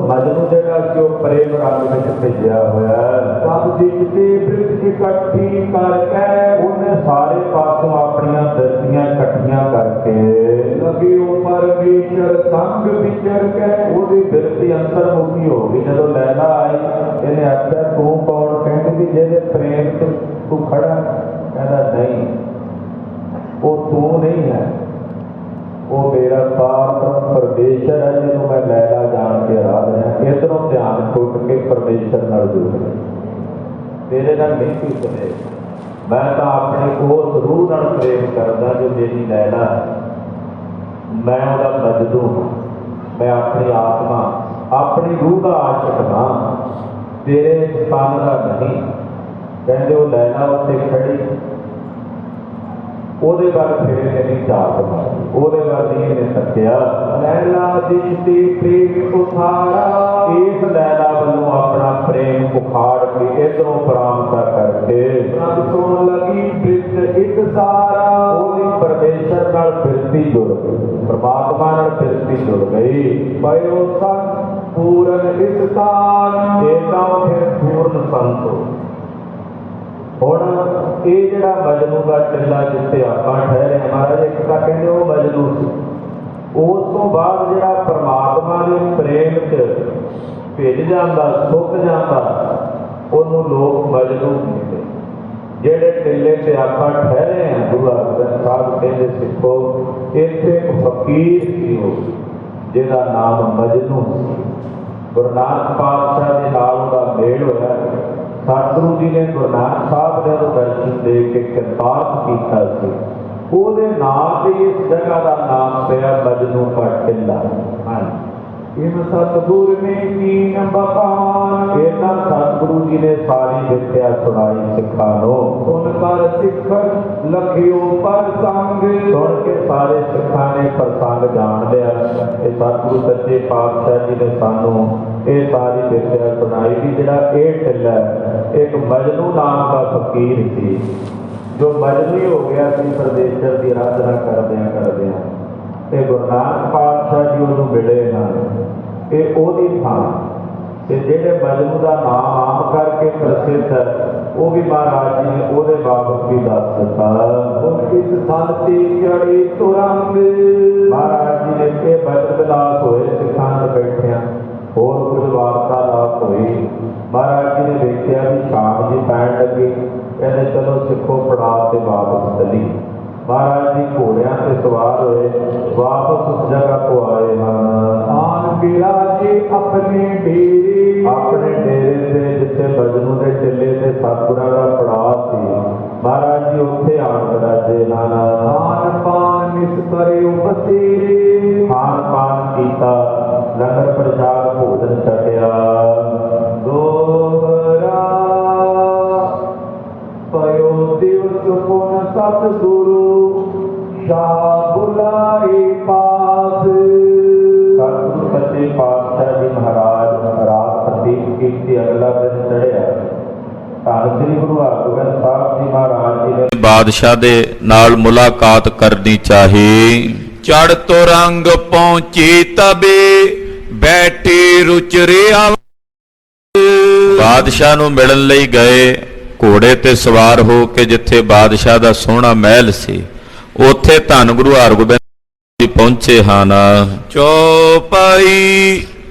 ਮਜਨੂ ਜਿਹੜਾ ਕਿ ਉਹ ਪ੍ਰੇਮ ਰੰਗ ਵਿੱਚ ਭੇਜਿਆ ਹੋਇਆ, ਸਭ ਦਿਖਦੇ ਬ੍ਰਿਤ ਇਕੱਠੀ ਕਰਕੇ, ਉਹਨੇ ਸਾਰੇ ਪਾਸੋਂ ਆਪਣੀਆਂ ਦਰਤੀਆਂ ਇਕੱਠੀਆਂ ਕਰਕੇ, ਲਗਿਓ ਪਰਮੇਸ਼ਰ ਸੰਗ ਵਿਚਰ ਕੇ, ਉਹਦੀ ਬਿਰਤੀ ਅੰਤਰਮੁਖੀ ਹੋ ਗਈ। ਜਦੋਂ ਲੈਲਾ ਆਈ ਇਹਨੇ ਆਖਿਆ ਤੂੰ ਕੌਣ? ਕਹਿੰਦੀ ਕਿ ਜਿਹਦੇ ਪ੍ਰੇਮ ਚ ਤੂੰ ਖੜਾ। ਕਹਿੰਦਾ ਨਹੀਂ, ਉਹ ਤੂੰ ਨਹੀਂ ਹੈ, ਉਹ ਮੇਰਾ ਪਾਰਬ੍ਰਹਮ ਪਰਮੇਸ਼ਰ ਹੈ ਜਿਹਨੂੰ ਮੈਂ ਲੈਲਾ ਜਾਣ ਕੇ ਆਰਾਧ ਰਿਹਾ। ਇੱਧਰੋਂ ਧਿਆਨ ਛੁੱਟ ਕੇ ਪਰਮੇਸ਼ਰ ਨਾਲ ਜੁੜ ਗਿਆ। ਤੇਰੇ ਨਾਲ ਨਹੀਂ ਕੋਈ ਕਰੇ, ਮੈਂ ਤਾਂ ਆਪਣੀ ਉਸ ਰੂਹ ਨਾਲ ਪ੍ਰੇਮ ਕਰਦਾ ਜੋ ਮੇਰੀ ਲੈਲਾ ਹੈ। ਮੈਂ ਉਹਦਾ ਮਜਦੂ ਹਾਂ, ਮੈਂ ਆਪਣੀ ਆਤਮਾ ਆਪਣੀ ਰੂਹ ਦਾ ਆਸ਼ਿਕ ਹਾਂ, ਤੇਰੇ ਸਥਾਨ ਦਾ ਨਹੀਂ। ਕਹਿੰਦੇ ਉਹ ਲੈਲਾ ਉੱਤੇ ਖੜੀ, ਉਹਦੇ ਵੱਲ ਫਿਰ ਨਹੀਂ ਝਾਕ ਮਾਰੀ, ਉਹਦੇ ਵੱਲ ਨਹੀਂ ਇਹਨੇ ਤੱਕਿਆ। ਲੈਲਾ ਦਿਸ਼ਤੀ ਪ੍ਰੇਮ ਉਠਾਰਾ, ਇਸ ਲੈਲਾ ਵੱਲੋਂ ਆਪਣਾ ਪ੍ਰੇਮ ਉਖਾੜ ਕੇ ਇੱਧਰੋਂ ਬਰਾਮਦਾ ਕਰਕੇ ਪ੍ਰਭ ਸੁਣ ਲਗੀ ਬ੍ਰਿਤ ਇੱਕ ਸਾਰਾ, ਉਹਦੀ ਪਰਮੇਸ਼ਰ ਨਾਲ ਬਿਰਤੀ ਜੁੜ ਗਈ, ਪਰਮਾਤਮਾ ਨਾਲ ਬਿਰਤੀ ਜੁੜ ਗਈ। ਪਇਓ ਸੰਤ ਪੂਰਨ ਇਸ ਤਾਨ, ਇਹਦਾ ਫਿਰ ਪੂਰਨ ਸੰਤ। ਹੁਣ ਇਹ ਜਿਹੜਾ ਮਜਨੂ ਦਾ ਟਿੱਲਾ ਜਿੱਥੇ ਆਪਾਂ ਠਹਿਰੇ ਮਹਾਰਾਜ, ਇੱਕ ਤਾਂ ਕਹਿੰਦੇ ਉਹ ਮਜਨੂ ਸੀ, ਉਸ ਤੋਂ ਬਾਅਦ ਜਿਹੜਾ ਪਰਮਾਤਮਾ ਦੇ ਪ੍ਰੇਮ ਚ ਭਿੱਜ ਜਾਂਦਾ, ਸੁੱਕ ਜਾਂਦਾ, ਉਹਨੂੰ ਲੋਕ ਮਜਨੂ ਕਹਿੰਦੇ। ਜਿਹੜੇ ਟਿੱਲੇ ਤੇ ਆਪਾਂ ਠਹਿਰੇ ਹਾਂ, ਗੁਰੂ ਅਰਜਨ ਸਾਹਿਬ ਕਹਿੰਦੇ ਸਿੱਖੋ, ਇੱਥੇ ਇੱਕ ਫਕੀਰ ਸੀ ਉਹ ਜਿਹਦਾ ਨਾਮ ਮਜਨੂ ਸੀ। ਗੁਰੂ ਨਾਨਕ ਪਾਤਸ਼ਾਹ ਦੇ ਨਾਲ ਉਹਦਾ ਮੇਲ ਹੋਇਆ। ਸਤਿਗੁਰੂ ਜੀ ਨੇ ਗੁਰੂ ਨਾਨਕ ਸਾਹਿਬ ਨੇ ਉਹਨੂੰ ਦਰਸ਼ਨ ਦੇ ਕੇ ਕਿਰਪਾਲਤ ਕੀਤਾ ਸੀ। ਉਹਦੇ ਨਾਮ ਤੇ ਇਸ ਜਗ੍ਹਾ ਦਾ ਨਾਮ ਪਿਆ ਮਜਨੂ ਕਾ ਟਿੱਲਾ। ਇਹ ਸਤਿਗੁਰ ਨੇ ਕੀਨ ਬਖਾਨ, ਇਹਨਾਂ ਸਤਿਗੁਰੂ ਜੀ ਨੇ ਸਾਰੀ ਵਿਦਿਆ ਸੁਣਾਈ ਸਿੱਖਾਂ ਨੂੰ। ਸੁਣ ਕਰ ਸਿੱਖ ਲਖਿਓ ਪ੍ਰਸੰਗ, ਸੁਣ ਕੇ ਸਾਰੇ ਸਿੱਖਾਂ ਨੇ ਪ੍ਰਸੰਗ ਜਾਣ ਲਿਆ। ਇਹ ਸਤਿਗੁਰੂ ਸੱਚੇ ਪਾਤਸ਼ਾਹ ਜੀ ਨੇ ਸਾਨੂੰ ਇਹ ਸਾਰੀ ਵਿਦਿਆ ਸੁਣਾਈ ਕਿ ਜਿਹੜਾ ਇਹ ਟਿੱਲਾ ਇੱਕ ਮਜਨੂ ਨਾਮ ਦਾ ਫਕੀਰ ਸੀ, ਜੋ ਮਜਨੂ ਹੀ ਹੋ ਗਿਆ ਸੀ ਪਰਮੇਸ਼ਰ ਦੀ ਆਰਾਧਨਾ ਕਰਦਿਆਂ ਕਰਦਿਆਂ, ਤੇ ਗੁਰੂ ਨਾਨਕ ਪਾਤਸ਼ਾਹ ਜੀ ਉਹਨੂੰ ਮਿਲੇ ਹਨ। ਇਹ ਉਹਦੀ ਥਾਂ ਤੇ ਜਿਹੜੇ ਮਜਨੂ ਦਾ ਨਾਮ ਆਮ ਕਰਕੇ ਪ੍ਰਸਿੱਧ ਹੈ, ਉਹ ਵੀ ਮਹਾਰਾਜ ਜੀ ਨੇ ਉਹਦੇ ਬਾਬਤ ਵੀ ਦੱਸ ਦਿੱਤਾ। ਉਹ ਇਸ ਥਾਂ ਤੇ ਚੜੀ ਤੁਰੰਗ, ਮਹਾਰਾਜ ਜੀ ਨੇ ਇਹ ਬਚਨ ਵਿਲਾਸ ਹੋਏ ਸਿੱਖਾਂ ਨਾਲ ਬੈਠਿਆਂ, ਹੋਰ ਕੁਝ ਵਾਰਤਾਲਾਪ ਹੋਈ। ਮਹਾਰਾਜ ਜੀ ਨੇ ਵੇਖਿਆ ਵੀ ਸ਼ਾਮ ਜੀ ਪੈਣ ਲੱਗੀ, ਕਹਿੰਦੇ ਚਲੋ ਸਿੱਖੋ ਪੜਾਅ ਤੇ ਵਾਪਸ ਚੱਲੀ। ਮਹਾਰਾਜ ਜੀ ਘੋੜਿਆਂ ਤੇ ਸਵਾਰ ਹੋਏ, ਵਾਪਸ ਉਸ ਜਗ੍ਹਾ ਤੋਂ ਆਏ ਹਨ। ਆਨ ਬਿਰਾਜੇ ਆਪਣੇ ਡੇਰੇ, ਆਪਣੇ ਡੇਰੇ ਤੇ ਜਿੱਥੇ ਮਜਨੂ ਦੇ ਟਿੱਲੇ ਤੇ ਸਤਿਗੁਰਾਂ ਦਾ ਪੜਾਅ ਸੀ, ਮਹਾਰਾਜ ਜੀ ਉੱਥੇ ਆਣ ਬਿਰਾਜੇ ਹਨ। ਖਾਨ ਪਾਨ ਨਿਸ ਕਰਿਓ ਬਸੇਰੇ, ਖਾਨ ਪਾਨ ਕੀਤਾ, ਲੰਗਰ ਪ੍ਰਸ਼ਾਦ ਭੋਜਨ ਛਕਿਆ। ਦੋਹਰਾ ਪਇਓ ਦਿਵਸ ਪੁਨ ਸਤਿਗੁਰੂ ਸ਼ਾਹ ਬੁਲਾਏ ਪਾਸ। ਸਤਿਗੁਰੂ ਸੱਚੇ ਪਾਤਸ਼ਾਹ ਜੀ ਮਹਾਰਾਜ ਰਾਤ ਪ੍ਰਤੀਤ ਕੀਤੀ, ਅਗਲਾ ਦਿਨ ਚੜ੍ਹਿਆ। ਧੰਨ ਸ੍ਰੀ ਗੁਰੂ ਹਰਗੋਬਿੰਦ ਸਾਹਿਬ ਜੀ ਮਹਾਰਾਜ ਜੀ ਨੇ ਬਾਦਸ਼ਾਹ ਦੇ ਨਾਲ ਮੁਲਾਕਾਤ ਕਰਨੀ ਚਾਹੀ। ਚੜ ਤੁਰੰਗ ਪਹੁੰਚੀ ਤਬੇ ਬੈਠੇ ਰੁਚਰਿਆ। ਬਾਦਸ਼ਾਹ ਨੂੰ ਮਿਲਣ ਲਈ ਗਏ, ਘੋੜੇ ਤੇ ਸਵਾਰ ਹੋ ਕੇ ਜਿੱਥੇ ਬਾਦਸ਼ਾਹ ਦਾ ਸੋਹਣਾ ਮਹਿਲ ਸੀ, ਉੱਥੇ ਧੰਨ ਗੁਰੂ ਹਰਗੋਬਿੰਦ ਜੀ ਪਹੁੰਚੇ ਹਨ। ਚੌਪਈ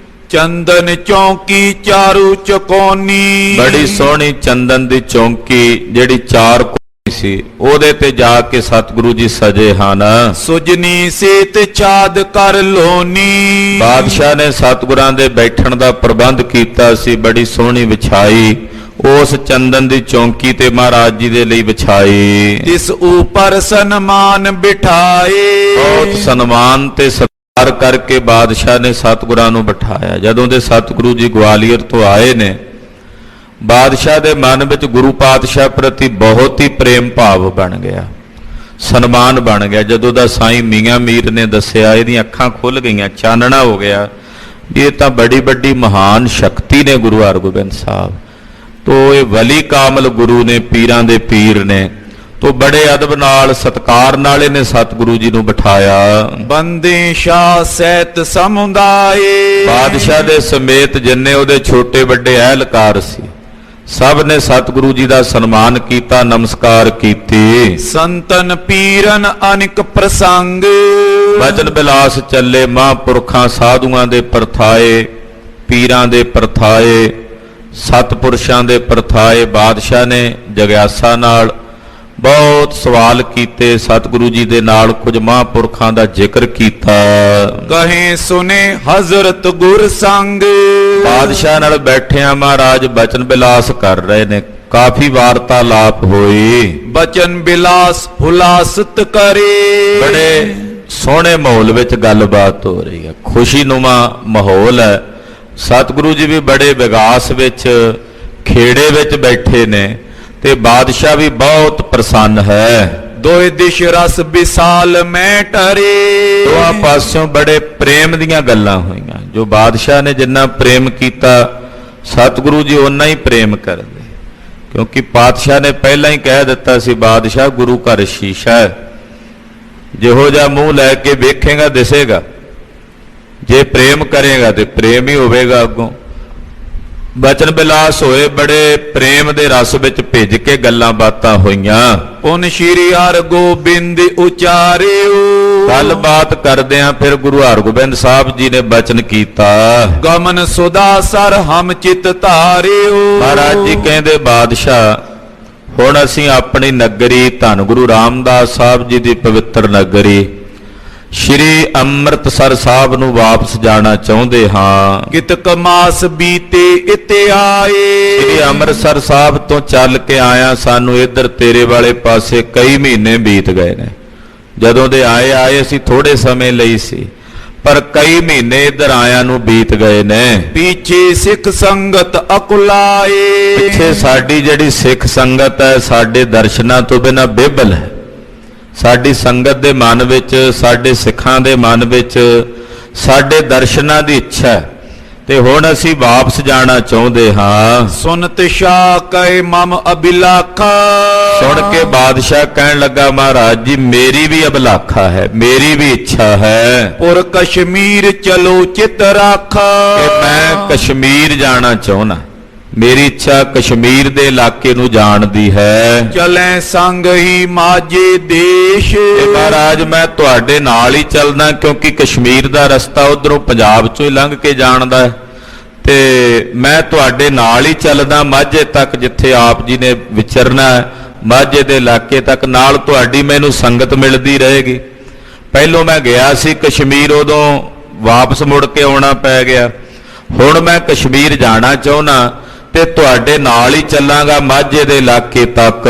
ਚੰਦਨ ਚੌਂਕੀ ਚਾਰੂ ਚਕੋਨੀ, ਬੜੀ ਸੋਹਣੀ ਚੰਦਨ ਦੀ ਚੌਂਕੀ ਜਿਹੜੀ ਚਾਰ ਕੋਣੀ ਸੀ, ਉਹਦੇ ਤੇ ਜਾ ਕੇ ਸਤਿਗੁਰੂ ਜੀ ਸਜੇ ਹਨ। ਸੁਜਨੀ ਸੇਤ ਚਾਦ ਕਰ ਲੋਨੀ, ਬਾਦਸ਼ਾਹ ਨੇ ਸਤਿਗੁਰਾਂ ਦੇ ਬੈਠਣ ਦਾ ਪ੍ਰਬੰਧ ਕੀਤਾ ਸੀ, ਬੜੀ ਸੋਹਣੀ ਵਿਛਾਈ। ਉਸ ਚੰਦਨ ਦੀ ਚੌਂਕੀ ਤੇ ਮਹਾਰਾਜ ਜੀ ਦੇ ਲਈ ਵਿਛਾਈ। ਇਸ ਉਪਰ ਸਨਮਾਨ ਬਿਠਾਏ, ਬਹੁਤ ਸਨਮਾਨ ਤੇ ਸਤਿਕਾਰ ਕਰਕੇ ਬਾਦਸ਼ਾਹ ਨੇ ਸਤਿਗੁਰਾਂ ਨੂੰ ਬਿਠਾਇਆ। ਜਦੋਂ ਦੇ ਸਤਿਗੁਰੂ ਜੀ ਗਵਾਲੀਅਰ ਤੋਂ ਆਏ ਨੇ, ਬਾਦਸ਼ਾਹ ਦੇ ਮਨ ਵਿੱਚ ਗੁਰੂ ਪਾਤਸ਼ਾਹ ਪ੍ਰਤੀ ਬਹੁਤ ਹੀ ਪ੍ਰੇਮ ਭਾਵ ਬਣ ਗਿਆ, ਸਨਮਾਨ ਬਣ ਗਿਆ। ਜਦੋਂ ਦਾ ਸਾਈਂ ਮੀਆਂ ਮੀਰ ਨੇ ਦੱਸਿਆ, ਇਹਦੀਆਂ ਅੱਖਾਂ ਖੁੱਲ ਗਈਆਂ, ਚਾਨਣਾ ਹੋ ਗਿਆ ਵੀ ਇਹ ਤਾਂ ਬੜੀ ਵੱਡੀ ਮਹਾਨ ਸ਼ਕਤੀ ਨੇ ਗੁਰੂ ਹਰਗੋਬਿੰਦ ਸਾਹਿਬ। ਤੋ ਇਹ ਵਲੀ ਕਾਮਲ ਗੁਰੂ ਨੇ, ਪੀਰਾਂ ਦੇ ਪੀਰ ਨੇ। ਤੋ ਬੜੇ ਅਦਬ ਨਾਲ, ਸਤਿਕਾਰ ਨਾਲ ਇਹਨੇ ਸਤਿਗੁਰੂ ਜੀ ਨੂੰ ਬਿਠਾਇਆ। ਬੰਦੇ ਸ਼ਾਹ ਸਹਿਤ ਸਮੁਦਾਏ, ਬਾਦਸ਼ਾਹ ਦੇ ਸਮੇਤ ਜਿੰਨੇ ਉਹਦੇ ਛੋਟੇ ਵੱਡੇ ਅਹਿਲਕਾਰ ਸੀ, ਸਭ ਨੇ ਸਤਿਗੁਰੂ ਜੀ ਦਾ ਸਨਮਾਨ ਕੀਤਾ, ਨਮਸਕਾਰ ਕੀਤੀ। ਸੰਤਨ ਪੀਰਨ ਅਨਿਕ ਪ੍ਰਸੰਗ, ਵਚਨ ਬਿਲਾਸ ਚੱਲੇ ਮਹਾਂਪੁਰਖਾਂ ਸਾਧੂਆਂ ਦੇ ਪਰਥਾਏ, ਪੀਰਾਂ ਦੇ ਪਰਥਾਏ, ਸਤਪੁਰਸ਼ਾਂ ਦੇ ਪਰਥਾਏ। ਬਾਦਸ਼ਾਹ ਨੇ ਜਗਿਆਸਾ ਨਾਲ ਬਹੁਤ ਸਵਾਲ ਕੀਤੇ, ਸਤਿਗੁਰੂ ਜੀ ਦੇ ਨਾਲ ਕੁਝ ਮਹਾਂਪੁਰਖਾਂ ਦਾ ਜ਼ਿਕਰ ਕੀਤਾ। ਕਹੇ ਸੁਨੇ ਹਜ਼ਰਤ ਗੁਰ ਸੰਗ, ਬਾਦਸ਼ਾਹ ਨਾਲ ਬੈਠਿਆਂ ਮਹਾਰਾਜ ਬਚਨ ਬਿਲਾਸ ਕਰ ਰਹੇ ਨੇ, ਕਾਫੀ ਵਾਰਤਾਲਾਪ ਹੋਈ। ਬਚਨ ਬਿਲਾਸ ਹੁਲਾਸਤ ਕਰੇ, ਬੜੇ ਸੋਹਣੇ ਮਾਹੌਲ ਵਿੱਚ ਗੱਲਬਾਤ ਹੋ ਰਹੀ ਹੈ, ਖੁਸ਼ੀਨੁਮਾ ਮਾਹੌਲ ਹੈ। ਸਤਿਗੁਰੂ ਜੀ ਵੀ ਬੜੇ ਵਿਗਾਸ ਵਿੱਚ, ਖੇੜੇ ਵਿੱਚ ਬੈਠੇ ਨੇ ਤੇ ਬਾਦਸ਼ਾਹ ਵੀ ਬਹੁਤ ਪ੍ਰਸੰਨ ਹੈ। ਦੋਏ ਦਿਸ਼ ਰਸ ਵਿਸਾਲ ਮੈਂ ਟਰੇ, ਦੋਹਾਂ ਪਾਸਿਓਂ ਬੜੇ ਪ੍ਰੇਮ ਦੀਆਂ ਗੱਲਾਂ ਹੋਈਆਂ। ਜੋ ਬਾਦਸ਼ਾਹ ਨੇ ਜਿੰਨਾ ਪ੍ਰੇਮ ਕੀਤਾ, ਸਤਿਗੁਰੂ ਜੀ ਓਨਾ ਹੀ ਪ੍ਰੇਮ ਕਰਦੇ, ਕਿਉਂਕਿ ਪਾਤਸ਼ਾਹ ਨੇ ਪਹਿਲਾਂ ਹੀ ਕਹਿ ਦਿੱਤਾ ਸੀ, ਬਾਦਸ਼ਾਹ ਗੁਰੂ ਘਰ ਸ਼ੀਸ਼ਾ ਹੈ, ਜਿਹੋ ਜਿਹਾ ਮੂੰਹ ਲੈ ਕੇ ਵੇਖੇਗਾ ਦਿਸੇਗਾ, ਜੇ ਪ੍ਰੇਮ ਕਰੇਗਾ ਤੇ ਪ੍ਰੇਮ ਹੀ ਹੋਵੇਗਾ ਅੱਗੋਂ। ਬਚਨ ਬਿਲਾਸ ਹੋਏ, ਬੜੇ ਪ੍ਰੇਮ ਦੇ ਰਸ ਵਿੱਚ ਭਿੱਜ ਕੇ ਗੱਲਾਂ ਬਾਤਾਂ ਹੋਈਆਂ। ਪੁਨ ਸ਼੍ਰੀ ਹਰਗੋਬਿੰਦ ਉਚਾਰਿਓ, ਗੱਲਬਾਤ ਕਰਦਿਆਂ ਫਿਰ ਗੁਰੂ ਹਰਗੋਬਿੰਦ ਸਾਹਿਬ ਜੀ ਨੇ ਬਚਨ ਕੀਤਾ। ਗਮਨ ਸੁਦਾ ਸਰ ਹਮ ਚਿਤ ਧਾਰਿਓ। ਮਹਾਰਾਜ ਜੀ ਕਹਿੰਦੇ, ਬਾਦਸ਼ਾਹ ਹੁਣ ਅਸੀਂ ਆਪਣੀ ਨਗਰੀ ਧੰਨ ਗੁਰੂ ਰਾਮਦਾਸ ਸਾਹਿਬ ਜੀ ਦੀ ਪਵਿੱਤਰ ਨਗਰੀ ਸ਼੍ਰੀ ਅੰਮ੍ਰਿਤਸਰ ਸਾਹਿਬ ਨੂੰ ਵਾਪਸ ਜਾਣਾ ਚਾਹੁੰਦੇ ਹਾਂ। ਕਿਤਕ ਮਾਸ ਬੀਤੇ ਇਤੇ ਆਏ, ਸ਼੍ਰੀ ਅੰਮ੍ਰਿਤਸਰ ਸਾਹਿਬ ਤੋਂ ਚੱਲ ਕੇ ਆਇਆ, ਸਾਨੂੰ ਇੱਧਰ ਤੇਰੇ ਵਾਲੇ ਪਾਸੇ ਕਈ ਮਹੀਨੇ ਬੀਤ ਗਏ ਨੇ। ਜਦੋਂ ਦੇ ਆਏ ਅਸੀਂ ਥੋੜੇ ਸਮੇਂ ਲਈ ਸੀ, ਪਰ ਕਈ ਮਹੀਨੇ ਇੱਧਰ ਆਇਆਂ ਨੂੰ ਬੀਤ ਗਏ ਨੇ। ਪੀਛੇ ਸਿੱਖ ਸੰਗਤ ਅਕੁਲਾਏ, ਪਿੱਛੇ ਸਾਡੀ ਜਿਹੜੀ ਸਿੱਖ ਸੰਗਤ ਹੈ, ਸਾਡੇ ਦਰਸ਼ਨਾਂ ਤੋਂ ਬਿਨਾਂ ਬਿਬਲ ਹੈ। ਸਾਡੀ ਸੰਗਤ ਦੇ ਮਨ ਵਿੱਚ, ਸਾਡੇ ਸਿੱਖਾਂ ਦੇ ਮਨ ਵਿੱਚ ਸਾਡੇ ਦਰਸ਼ਨਾਂ ਦੀ ਇੱਛਾ ਹੈ, ਤੇ ਹੁਣ ਅਸੀਂ ਵਾਪਸ ਜਾਣਾ ਚਾਹੁੰਦੇ ਹਾਂ। ਸੁਨਤ ਸ਼ਾਹ ਕੈ ਮਮ ਅਬਿਲਾਖਾ, ਸੁਣ ਕੇ ਬਾਦਸ਼ਾਹ ਕਹਿਣ ਲੱਗਾ, ਮਹਾਰਾਜ ਜੀ ਮੇਰੀ ਵੀ ਅਬਿਲਾਖਾ ਹੈ, ਮੇਰੀ ਵੀ ਇੱਛਾ ਹੈ ਪੁਰ ਕਸ਼ਮੀਰ ਚਲੋ ਚਿਤ ਰਾਖਾ, ਕਿ ਮੈਂ ਕਸ਼ਮੀਰ ਜਾਣਾ ਚਾਹੁੰਦਾ। ਮੇਰੀ ਇੱਛਾ ਕਸ਼ਮੀਰ ਦੇ ਇਲਾਕੇ ਨੂੰ ਜਾਣ ਦੀ ਹੈ। ਚਲੇ ਸੰਗ ਹੀ ਮਾਝੇ ਦੇਸ਼, ਤੇ ਮਹਾਰਾਜ ਮੈਂ ਤੁਹਾਡੇ ਨਾਲ ਹੀ ਚੱਲਦਾ, ਕਿਉਂਕਿ ਕਸ਼ਮੀਰ ਦਾ ਰਸਤਾ ਉਧਰੋਂ ਪੰਜਾਬ ਚੋਂ ਹੀ ਲੰਘ ਕੇ ਜਾਣਦਾ ਹੈ, ਤੇ ਮੈਂ ਤੁਹਾਡੇ ਨਾਲ ਹੀ ਚੱਲਦਾ ਮਾਝੇ ਤੱਕ, ਜਿੱਥੇ ਆਪ ਜੀ ਨੇ ਵਿਚਰਨਾ ਹੈ, ਮਾਝੇ ਦੇ ਇਲਾਕੇ ਤੱਕ। ਨਾਲ ਤੁਹਾਡੀ ਮੈਨੂੰ ਸੰਗਤ ਮਿਲਦੀ ਰਹੇਗੀ। ਪਹਿਲੋਂ ਮੈਂ ਗਿਆ ਸੀ ਕਸ਼ਮੀਰ, ਉਦੋਂ ਵਾਪਸ ਮੁੜ ਕੇ ਆਉਣਾ ਪੈ ਗਿਆ। ਹੁਣ ਮੈਂ ਕਸ਼ਮੀਰ ਜਾਣਾ ਚਾਹੁੰਦਾ ਤੇ ਤੁਹਾਡੇ ਨਾਲ ਹੀ ਚੱਲਾਂਗਾ ਮਾਝੇ ਦੇ ਇਲਾਕੇ ਤੱਕ।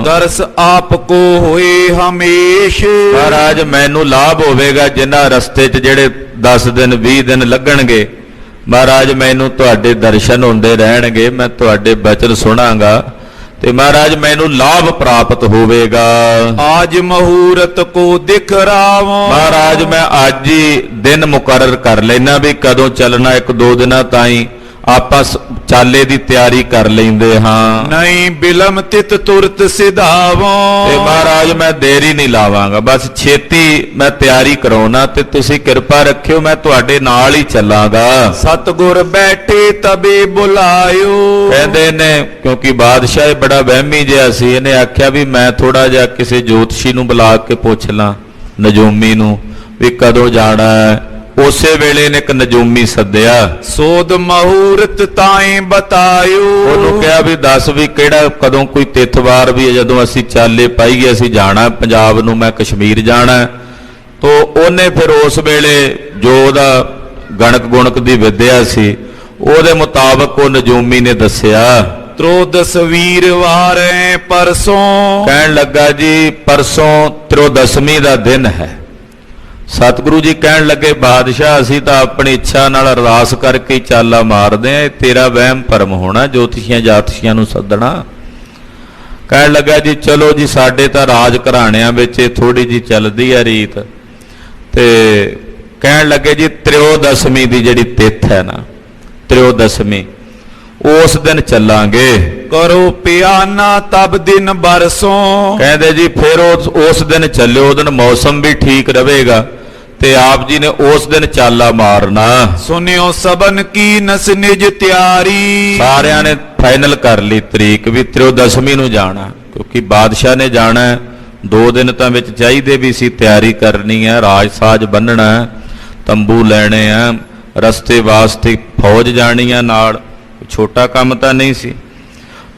ਦਰਸ ਆਪ ਕੋ ਹੋਏ ਹਮੇਸ਼, ਮਹਾਰਾਜ ਮੈਨੂੰ ਲਾਭ ਹੋਵੇਗਾ ਜਿਨ੍ਹਾਂ ਰਸਤੇ 'ਚ ਜਿਹੜੇ 10 ਦਿਨ 20 ਦਿਨ ਲੱਗਣਗੇ, ਮਹਾਰਾਜ ਮੈਨੂੰ ਤੁਹਾਡੇ ਦਰਸ਼ਨ ਹੁੰਦੇ ਰਹਿਣਗੇ, ਮੈਂ ਤੁਹਾਡੇ ਬਚਨ ਸੁਣਾਂਗਾ ਤੇ ਮਹਾਰਾਜ ਮੈਨੂੰ ਲਾਭ ਪ੍ਰਾਪਤ ਹੋਵੇਗਾ। ਆਜ ਮਹੂਰਤ ਕੋ ਦਿਖ ਰਾਵੋ, ਮਹਾਰਾਜ ਮੈਂ ਅੱਜ ਹੀ ਦਿਨ ਮੁਕਰਰ ਕਰ ਲੈਣਾ ਵੀ ਕਦੋਂ ਚੱਲਣਾ। 1-2 ਦਿਨਾਂ ਤਾਈਂ ਆਪਾਂ ਚਾਲੇ ਦੀ ਤਿਆਰੀ ਕਰ ਲੈਂਦੇ ਹਾਂ। ਨਹੀਂ ਬਿਲਮ ਤਿਤ ਤੁਰਤ ਸਿਧਾਵੋ, ਤੇ ਮਹਾਰਾਜ ਮੈਂ ਦੇਰੀ ਨਹੀਂ ਲਾਵਾਂਗਾ, ਬਸ ਛੇਤੀ ਮੈਂ ਤਿਆਰੀ ਕਰਾਉਣਾ, ਤੇ ਤੁਸੀਂ ਕਿਰਪਾ ਰੱਖਿਓ, ਮੈਂ ਤੁਹਾਡੇ ਨਾਲ ਹੀ ਚੱਲਾਂਗਾ। ਸਤਗੁਰ ਬੈਠੇ ਤਬੇ ਬੁਲਾਇਓ, ਕਹਿੰਦੇ ਨੇ ਕਿਉਂਕਿ ਬਾਦਸ਼ਾਹ ਇਹ ਬੜਾ ਵਹਿਮੀ ਜਿਹਾ ਸੀ, ਇਹਨੇ ਆਖਿਆ ਵੀ ਮੈਂ ਥੋੜਾ ਜਿਹਾ ਕਿਸੇ ਜੋਤਸ਼ੀ ਨੂੰ ਬੁਲਾ ਕੇ ਪੁੱਛ ਲਾਂ, ਨਜੂਮੀ ਨੂੰ, ਵੀ ਕਦੋਂ ਜਾਣਾ ਹੈ। ਉਸੇ ਵੇਲੇ ਨੇ ਇੱਕ ਨਜੂਮੀ ਸੱਦਿਆ। ਸੋਧ ਮਹੂਰਤ ਤਾਏ ਬਤਾਇਓ, ਉਹਨੂੰ ਕਿਹਾ ਵੀ ਦੱਸ ਵੀ ਕਿਹੜਾ ਕਦੋਂ ਕੋਈ ਤਿੱਥਵਾਰ ਵੀ ਹੈ ਜਦੋਂ ਅਸੀਂ ਚਾਲੇ ਪਾਈਏ, ਅਸੀਂ ਜਾਣਾ ਪੰਜਾਬ ਨੂੰ, ਮੈਂ ਕਸ਼ਮੀਰ ਜਾਣਾ। ਤੋ ਉਹਨੇ ਫਿਰ ਉਸ ਵੇਲੇ ਜੋ ਉਹਦਾ ਗਣਕ ਗੁਣਕ ਦੀ ਵਿਦਿਆ ਸੀ, ਉਹਦੇ ਮੁਤਾਬਕ ਉਹ ਨਜੂਮੀ ਨੇ ਦੱਸਿਆ। ਤ੍ਰੋਦਸ ਵੀਰਵਾਰ ਹੈ ਪਰਸੋਂ, ਕਹਿਣ ਲੱਗਾ ਜੀ ਪਰਸੋਂ 13ਵੀਂ ਦਾ ਦਿਨ ਹੈ। ਸਤਿਗੁਰੂ ਜੀ ਕਹਿਣ ਲੱਗੇ, ਬਾਦਸ਼ਾਹ ਅਸੀਂ ਤਾਂ ਆਪਣੀ ਇੱਛਾ ਨਾਲ ਅਰਦਾਸ ਕਰਕੇ ਚਾਲਾ ਮਾਰਦੇ ਆਂ, ਤੇਰਾ ਵਹਿਮ ਭਰਮ ਹੋਣਾ, ਜੋਤਸ਼ੀਆਂ ਜਾਤਸ਼ੀਆਂ ਨੂੰ ਸੱਦਣਾ। ਕਹਿਣ ਲੱਗਾ ਜੀ ਚਲੋ ਜੀ, ਸਾਡੇ ਤਾਂ ਰਾਜ ਘਰਾਣਿਆਂ ਵਿੱਚ ਥੋੜੀ ਜੀ ਚੱਲਦੀ ਆ ਰੀਤ, ਤੇ ਕਹਿਣ ਲੱਗੇ ਜੀ ਤ੍ਰਿਓਦਸ਼ਮੀ ਦੀ ਜਿਹੜੀ ਤਿੱਥ ਹੈ ਨਾ, ਤ੍ਰਿਓਦਸ਼ਮੀ, ਉਸ ਦਿਨ ਚੱਲਾਂਗੇ। ਕਰੋ ਪਿਆਨਾ ਤਬ ਦਿਨ ਬਰਸੋਂ। ਕਹਿੰਦੇ ਜੀ ਫਿਰ ਉਸ ਦਿਨ ਚੱਲਿਓ, ਉਸ ਦਿਨ ਮੌਸਮ ਵੀ ਠੀਕ ਰਹੇਗਾ, ਤੇ ਆਪ ਜੀ ਨੇ ਉਸ ਦਿਨ ਚਾਲਾ ਮਾਰਨਾ। ਸੁਨਿਓ ਸਬਨ ਕੀ ਨਸ ਨਿਜ ਤਿਆਰੀ। ਸਾਰਿਆਂ ਨੇ ਫਾਈਨਲ ਕਰ ਲਈ ਤਰੀਕ ਵੀ ਤ੍ਰਿਓਦਸ਼ਮੀ ਨੂੰ ਜਾਣਾ, ਕਿਉਂਕਿ ਬਾਦਸ਼ਾਹ ਨੇ ਜਾਣਾ, 2 ਦਿਨ ਤਾਂ ਵਿੱਚ ਚਾਹੀਦੇ ਵੀ ਸੀ, ਤਿਆਰੀ ਕਰਨੀ ਹੈ, ਰਾਜ ਸਾਜ ਬੰਨਣਾ, ਤੰਬੂ ਲੈਣੇ ਆ, ਰਸਤੇ ਵਾਸਤੇ ਫੌਜ ਜਾਣੀ ਆ ਨਾਲ, ਛੋਟਾ ਕੰਮ ਤਾਂ ਨਹੀਂ ਸੀ,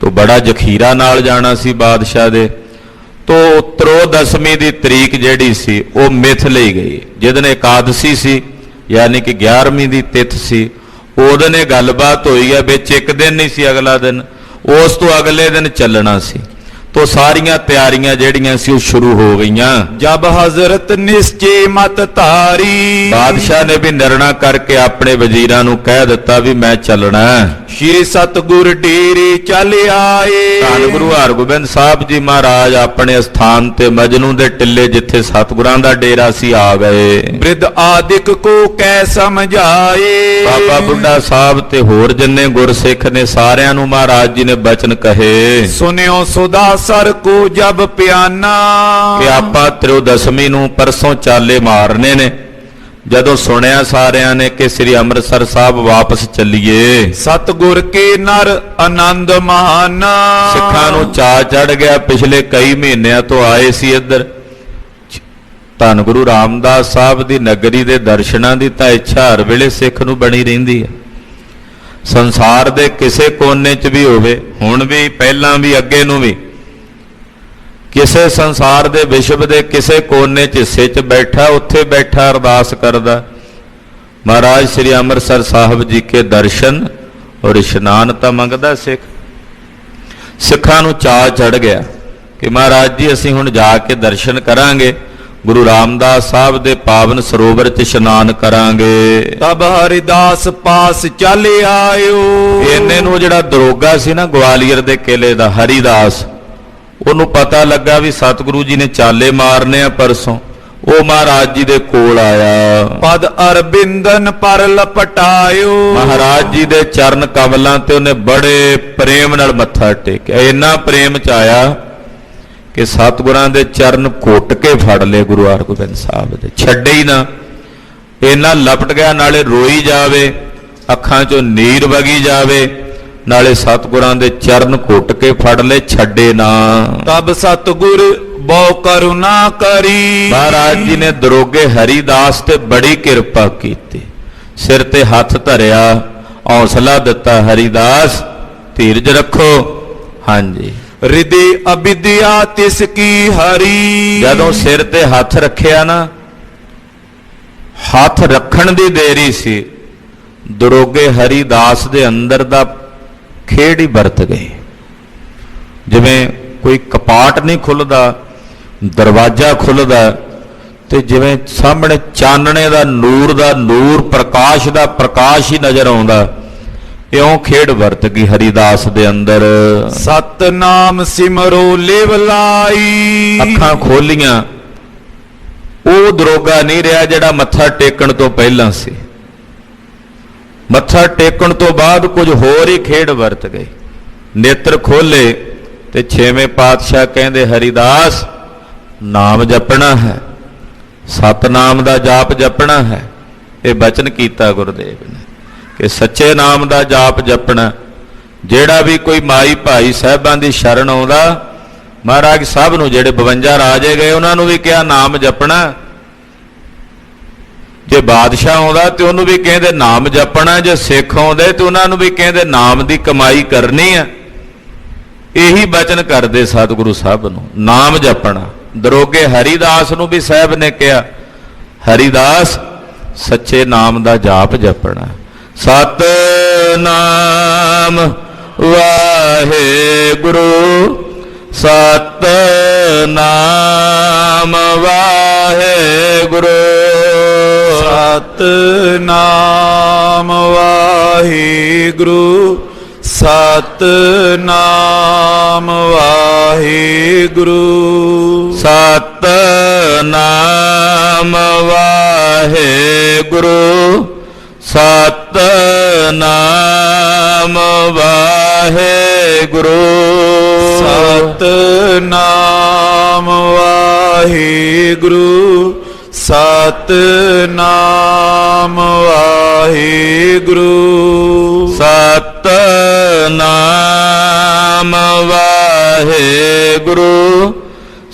ਤੋ ਬੜਾ ਜ਼ਖੀਰਾ ਨਾਲ ਜਾਣਾ ਸੀ ਬਾਦਸ਼ਾਹ ਦੇ। ਤੋ ਤ੍ਰਿਓਦਸ਼ਮੀ ਦੀ ਤਰੀਕ ਜਿਹੜੀ ਸੀ ਉਹ ਮਿਥ ਲਈ ਗਈ, ਜਿਹਦਨ ਇਕਾਦਸ਼ੀ ਸੀ, ਯਾਨੀ ਕਿ 11ਵੀਂ ਦੀ ਤਿੱਥ ਸੀ, ਉਹਦੇ ਨੇ ਗੱਲਬਾਤ ਹੋਈ ਹੈ, ਵਿੱਚ ਇੱਕ ਦਿਨ ਨਹੀਂ ਸੀ, ਅਗਲਾ ਦਿਨ, ਉਸ ਤੋਂ ਅਗਲੇ ਦਿਨ ਚੱਲਣਾ ਸੀ। ਤੋ ਸਾਰੀਆਂ ਤਿਆਰੀਆਂ ਜਿਹੜੀਆਂ ਸੀ ਉਹ ਸ਼ੁਰੂ ਹੋ ਗਈਆਂ। ਜਬ ਹਜ਼ਰਤ ਨਿਸ਼ਚੇ ਮਤ ਧਾਰੀ। ਬਾਦਸ਼ਾਹ ਨੇ ਵੀ ਨਿਰਣਾ ਕਰਕੇ ਆਪਣੇ ਵਜ਼ੀਰਾਂ ਨੂੰ ਕਹਿ ਦਿੱਤਾ ਵੀ ਮੈਂ ਚੱਲਣਾ। ਸ਼੍ਰੀ ਸਤਿਗੁਰ ਡੇਰੇ ਚੱਲ ਆਏ। ਧੰਨ ਗੁਰੂ ਹਰਗੋਬਿੰਦ ਸਾਹਿਬ ਜੀ ਮਹਾਰਾਜ ਆਪਣੇ ਸਥਾਨ ਤੇ ਮਜਨੂ ਦੇ ਟਿੱਲੇ, ਜਿੱਥੇ ਸਤਿਗੁਰਾਂ ਦਾ ਡੇਰਾ ਸੀ, ਆ ਗਏ। ਬ੍ਰਿਧ ਆਦਿਕ ਕੋ ਕਹਿ ਸਮਝਾਏ। ਬਾਬਾ ਬੁੱਢਾ ਸਾਹਿਬ ਤੇ ਹੋਰ ਜਿੰਨੇ ਗੁਰਸਿੱਖ ਨੇ ਸਾਰਿਆਂ ਨੂੰ ਮਹਾਰਾਜ ਜੀ ਨੇ ਬਚਨ ਕਹੇ। ਸੁਨਿਓ ਸੁਦਾ ਸਰ ਕੋ ਜਬ ਪਿਆਨਾ। ਕਿ ਆਪਾਂ ਤ੍ਰਿਓਦਸ਼ਮੀ ਨੂੰ ਪਰਸੋਂ ਚਾਲੇ ਮਾਰਨੇ ਨੇ। ਜਦੋਂ ਸੁਣਿਆ ਸਾਰਿਆਂ ਨੇ ਕਿ ਸ੍ਰੀ ਅੰਮ੍ਰਿਤਸਰ ਸਾਹਿਬ ਵਾਪਸ ਚੱਲੀਏ, ਸਤਿਗੁਰ ਕੇ ਨਰ ਆਨੰਦ ਮਾਨਾ। ਸਿੱਖਾਂ ਨੂੰ ਚਾਅ ਚੜ ਗਿਆ, ਪਿਛਲੇ ਕਈ ਮਹੀਨਿਆਂ ਤੋਂ ਆਏ ਸੀ ਇੱਧਰ। ਧੰਨ ਗੁਰੂ ਰਾਮਦਾਸ ਸਾਹਿਬ ਦੀ ਨਗਰੀ ਦੇ ਦਰਸ਼ਨਾਂ ਦੀ ਤਾਂ ਇੱਛਾ ਹਰ ਵੇਲੇ ਸਿੱਖ ਨੂੰ ਬਣੀ ਰਹਿੰਦੀ ਹੈ। ਸੰਸਾਰ ਦੇ ਕਿਸੇ ਕੋਨੇ 'ਚ ਵੀ ਹੋਵੇ, ਹੁਣ ਵੀ, ਪਹਿਲਾਂ ਵੀ, ਅੱਗੇ ਨੂੰ ਵੀ, ਕਿਸੇ ਸੰਸਾਰ ਦੇ ਵਿਸ਼ਵ ਦੇ ਕਿਸੇ ਕੋਨੇ 'ਚ ਹਿੱਸੇ 'ਚ ਬੈਠਾ, ਉੱਥੇ ਬੈਠਾ ਅਰਦਾਸ ਕਰਦਾ, ਮਹਾਰਾਜ ਸ੍ਰੀ ਅੰਮ੍ਰਿਤਸਰ ਸਾਹਿਬ ਜੀ ਕੇ ਦਰਸ਼ਨ ਔਰ ਇਸ਼ਨਾਨ ਤਾਂ ਮੰਗਦਾ ਸਿੱਖ। ਸਿੱਖਾਂ ਨੂੰ ਚਾਅ ਚੜ ਗਿਆ ਕਿ ਮਹਾਰਾਜ ਜੀ ਅਸੀਂ ਹੁਣ ਜਾ ਕੇ ਦਰਸ਼ਨ ਕਰਾਂਗੇ, ਗੁਰੂ ਰਾਮਦਾਸ ਸਾਹਿਬ ਦੇ ਪਾਵਨ ਸਰੋਵਰ 'ਚ ਇਸ਼ਨਾਨ ਕਰਾਂਗੇ। ਤਬ ਹਰਿਦਾਸ ਪਾਸ ਚੱਲ ਆਇਓ। ਇਹਨੇ ਨੂੰ ਜਿਹੜਾ ਦਰੋਗਾ ਸੀ ਨਾ ਗਵਾਲੀਅਰ ਦੇ ਕਿਲੇ ਦਾ, ਹਰੀਦਾਸ, ਉਹਨੂੰ ਪਤਾ ਲੱਗਾ ਵੀ ਸਤਿਗੁਰੂ ਜੀ ਨੇ ਚਾਲੇ ਮਾਰਨੇ ਆ ਪਰਸੋਂ। ਉਹ ਮਹਾਰਾਜ ਜੀ ਦੇ ਕੋਲ ਆਇਆ। ਪਦ ਅਰਬਿੰਦਨ ਪਰ ਲਪਟਾਇਓ। ਮਹਾਰਾਜ ਜੀ ਦੇ ਚਰਨ ਕਮਲਾਂ ਤੇ ਉਹਨੇ ਬੜੇ ਪ੍ਰੇਮ ਨਾਲ ਮੱਥਾ ਟੇਕਿਆ। ਇੰਨਾ ਪ੍ਰੇਮ ਚ ਆਇਆ ਕਿ ਸਤਿਗੁਰਾਂ ਦੇ ਚਰਨ ਘੁੱਟ ਕੇ ਫੜ ਲਏ ਗੁਰੂ ਹਰਗੋਬਿੰਦ ਸਾਹਿਬ ਦੇ, ਛੱਡੇ ਹੀ ਨਾ। ਇੰਨਾ ਲਪਟ ਗਿਆ, ਨਾਲੇ ਰੋਈ ਜਾਵੇ, ਅੱਖਾਂ ਚੋਂ ਨੀਰ ਵਗੀ ਜਾਵੇ, ਨਾਲੇ ਸਤਿਗੁਰਾਂ ਦੇ ਚਰਨ ਘੁੱਟ ਕੇ ਫੜ ਲਏ, ਛੱਡੇ ਨਾ। ਤਬ ਸਤਿਗੁਰ ਬਹੁ ਕਰੁਣਾ ਕਰੀ। ਮਹਾਰਾਜ ਜੀ ਨੇ ਦਰੋਗੇ ਹਰੀਦਾਸ ਤੇ ਬੜੀ ਕਿਰਪਾ ਕੀਤੀ, ਸਿਰ ਤੇ ਹੱਥ ਧਰਿਆ, ਹੌਸਲਾ ਦਿੱਤਾ, ਹਰੀਦਾਸ ਧੀਰਜ ਰੱਖੋ। ਹਾਂਜੀ, ਰਿਦੇ ਅਬਿਦਿਆ ਤਿਸ ਕੀ ਹਰੀ। ਜਦੋਂ ਸਿਰ ਤੇ ਹੱਥ ਰੱਖਿਆ ਨਾ, ਹੱਥ ਰੱਖਣ ਦੀ ਦੇਰੀ ਸੀ, ਦਰੋਗੇ ਹਰੀਦਾਸ ਦੇ ਅੰਦਰ ਦਾ ਖੇਡ ਹੀ ਵਰਤ ਗਏ। ਜਿਵੇਂ ਕੋਈ ਕਪਾਟ ਨਹੀਂ ਖੁੱਲਦਾ, ਦਰਵਾਜ਼ਾ ਖੁੱਲਦਾ, ਤੇ ਜਿਵੇਂ ਸਾਹਮਣੇ ਚਾਨਣੇ ਦਾ ਨੂਰ, ਪ੍ਰਕਾਸ਼ ਦਾ ਪ੍ਰਕਾਸ਼ ਹੀ ਨਜ਼ਰ ਆਉਂਦਾ, ਇਉਂ ਖੇਡ ਵਰਤ ਗਈ ਹਰੀਦਾਸ ਦੇ ਅੰਦਰ। ਸਤਨਾਮ ਸਿਮਰੋ ਲਿਵ ਲਾਈ। ਅੱਖਾਂ ਖੋਲੀਆਂ, ਉਹ ਦਰੋਗਾ ਨਹੀਂ ਰਿਹਾ ਜਿਹੜਾ ਮੱਥਾ ਟੇਕਣ ਤੋਂ ਪਹਿਲਾਂ ਸੀ। ਮੱਥਾ ਟੇਕਣ ਤੋਂ ਬਾਅਦ ਕੁਝ ਹੋਰ ਹੀ ਖੇਡ ਵਰਤ ਗਈ। ਨੇਤਰ ਖੋਲੇ ਤੇ 6ਵੇਂ ਪਾਤਸ਼ਾਹ ਕਹਿੰਦੇ, ਹਰੀਦਾਸ ਨਾਮ ਜਪਣਾ ਹੈ, ਸਤਨਾਮ ਦਾ ਜਾਪ ਜਪਣਾ ਹੈ। ਇਹ ਬਚਨ ਕੀਤਾ ਗੁਰਦੇਵ ਨੇ ਕਿ ਸੱਚੇ ਨਾਮ ਦਾ ਜਾਪ ਜਪਣਾ। ਜਿਹੜਾ ਵੀ ਕੋਈ ਮਾਈ ਭਾਈ ਸਾਹਿਬਾਂ ਦੀ ਸ਼ਰਨ ਆਉਂਦਾ, ਮਹਾਰਾਜ ਸਾਹਿਬ ਨੂੰ ਜਿਹੜੇ 52 ਰਾਜੇ ਗਏ ਉਹਨਾਂ ਨੂੰ ਵੀ ਕਿਹਾ ਨਾਮ ਜਪਣਾ। ਜੇ ਬਾਦਸ਼ਾਹ ਆਉਂਦਾ ਤੇ ਉਹਨੂੰ ਵੀ ਕਹਿੰਦੇ ਨਾਮ ਜਪਣਾ, ਜੇ ਸਿੱਖ ਆਉਂਦੇ ਤੇ ਉਹਨਾਂ ਨੂੰ ਵੀ ਕਹਿੰਦੇ ਨਾਮ ਦੀ ਕਮਾਈ ਕਰਨੀ ਆ। ਇਹੀ ਬਚਨ ਕਰਦੇ ਸਤਿਗੁਰੂ ਸਾਹਿਬ ਨੂੰ, ਨਾਮ ਜਪਣਾ। ਦਰੋਗੇ ਹਰੀਦਾਸ ਨੂੰ ਵੀ ਸਾਹਿਬ ਨੇ ਕਿਹਾ, ਹਰੀਦਾਸ ਸੱਚੇ ਨਾਮ ਦਾ ਜਾਪ ਜਪਣਾ। ਸਤਨਾਮ ਵਾਹਿਗੁਰੂ, ਸਤਨਾਮ ਵਾਹਿਗੁਰੂ। ਸਤਿਨਾਮ ਵਾਹਿਗੁਰੂ ਸਤਿਨਾਮ ਵਾਹਿਗੁਰੂ ਸਤਿਨਾਮ ਵਾਹਿਗੁਰੂ ਸਤਿਨਾਮ ਵਾਹਿਗੁਰੂ ਸਤਿਨਾਮ ਵਾਹਿਗੁਰੂ ਸਤਿਨਾਮ ਵਾਹਿਗੁਰੂ ਸਤਿਨਾਮ ਵਾਹਿਗੁਰੂ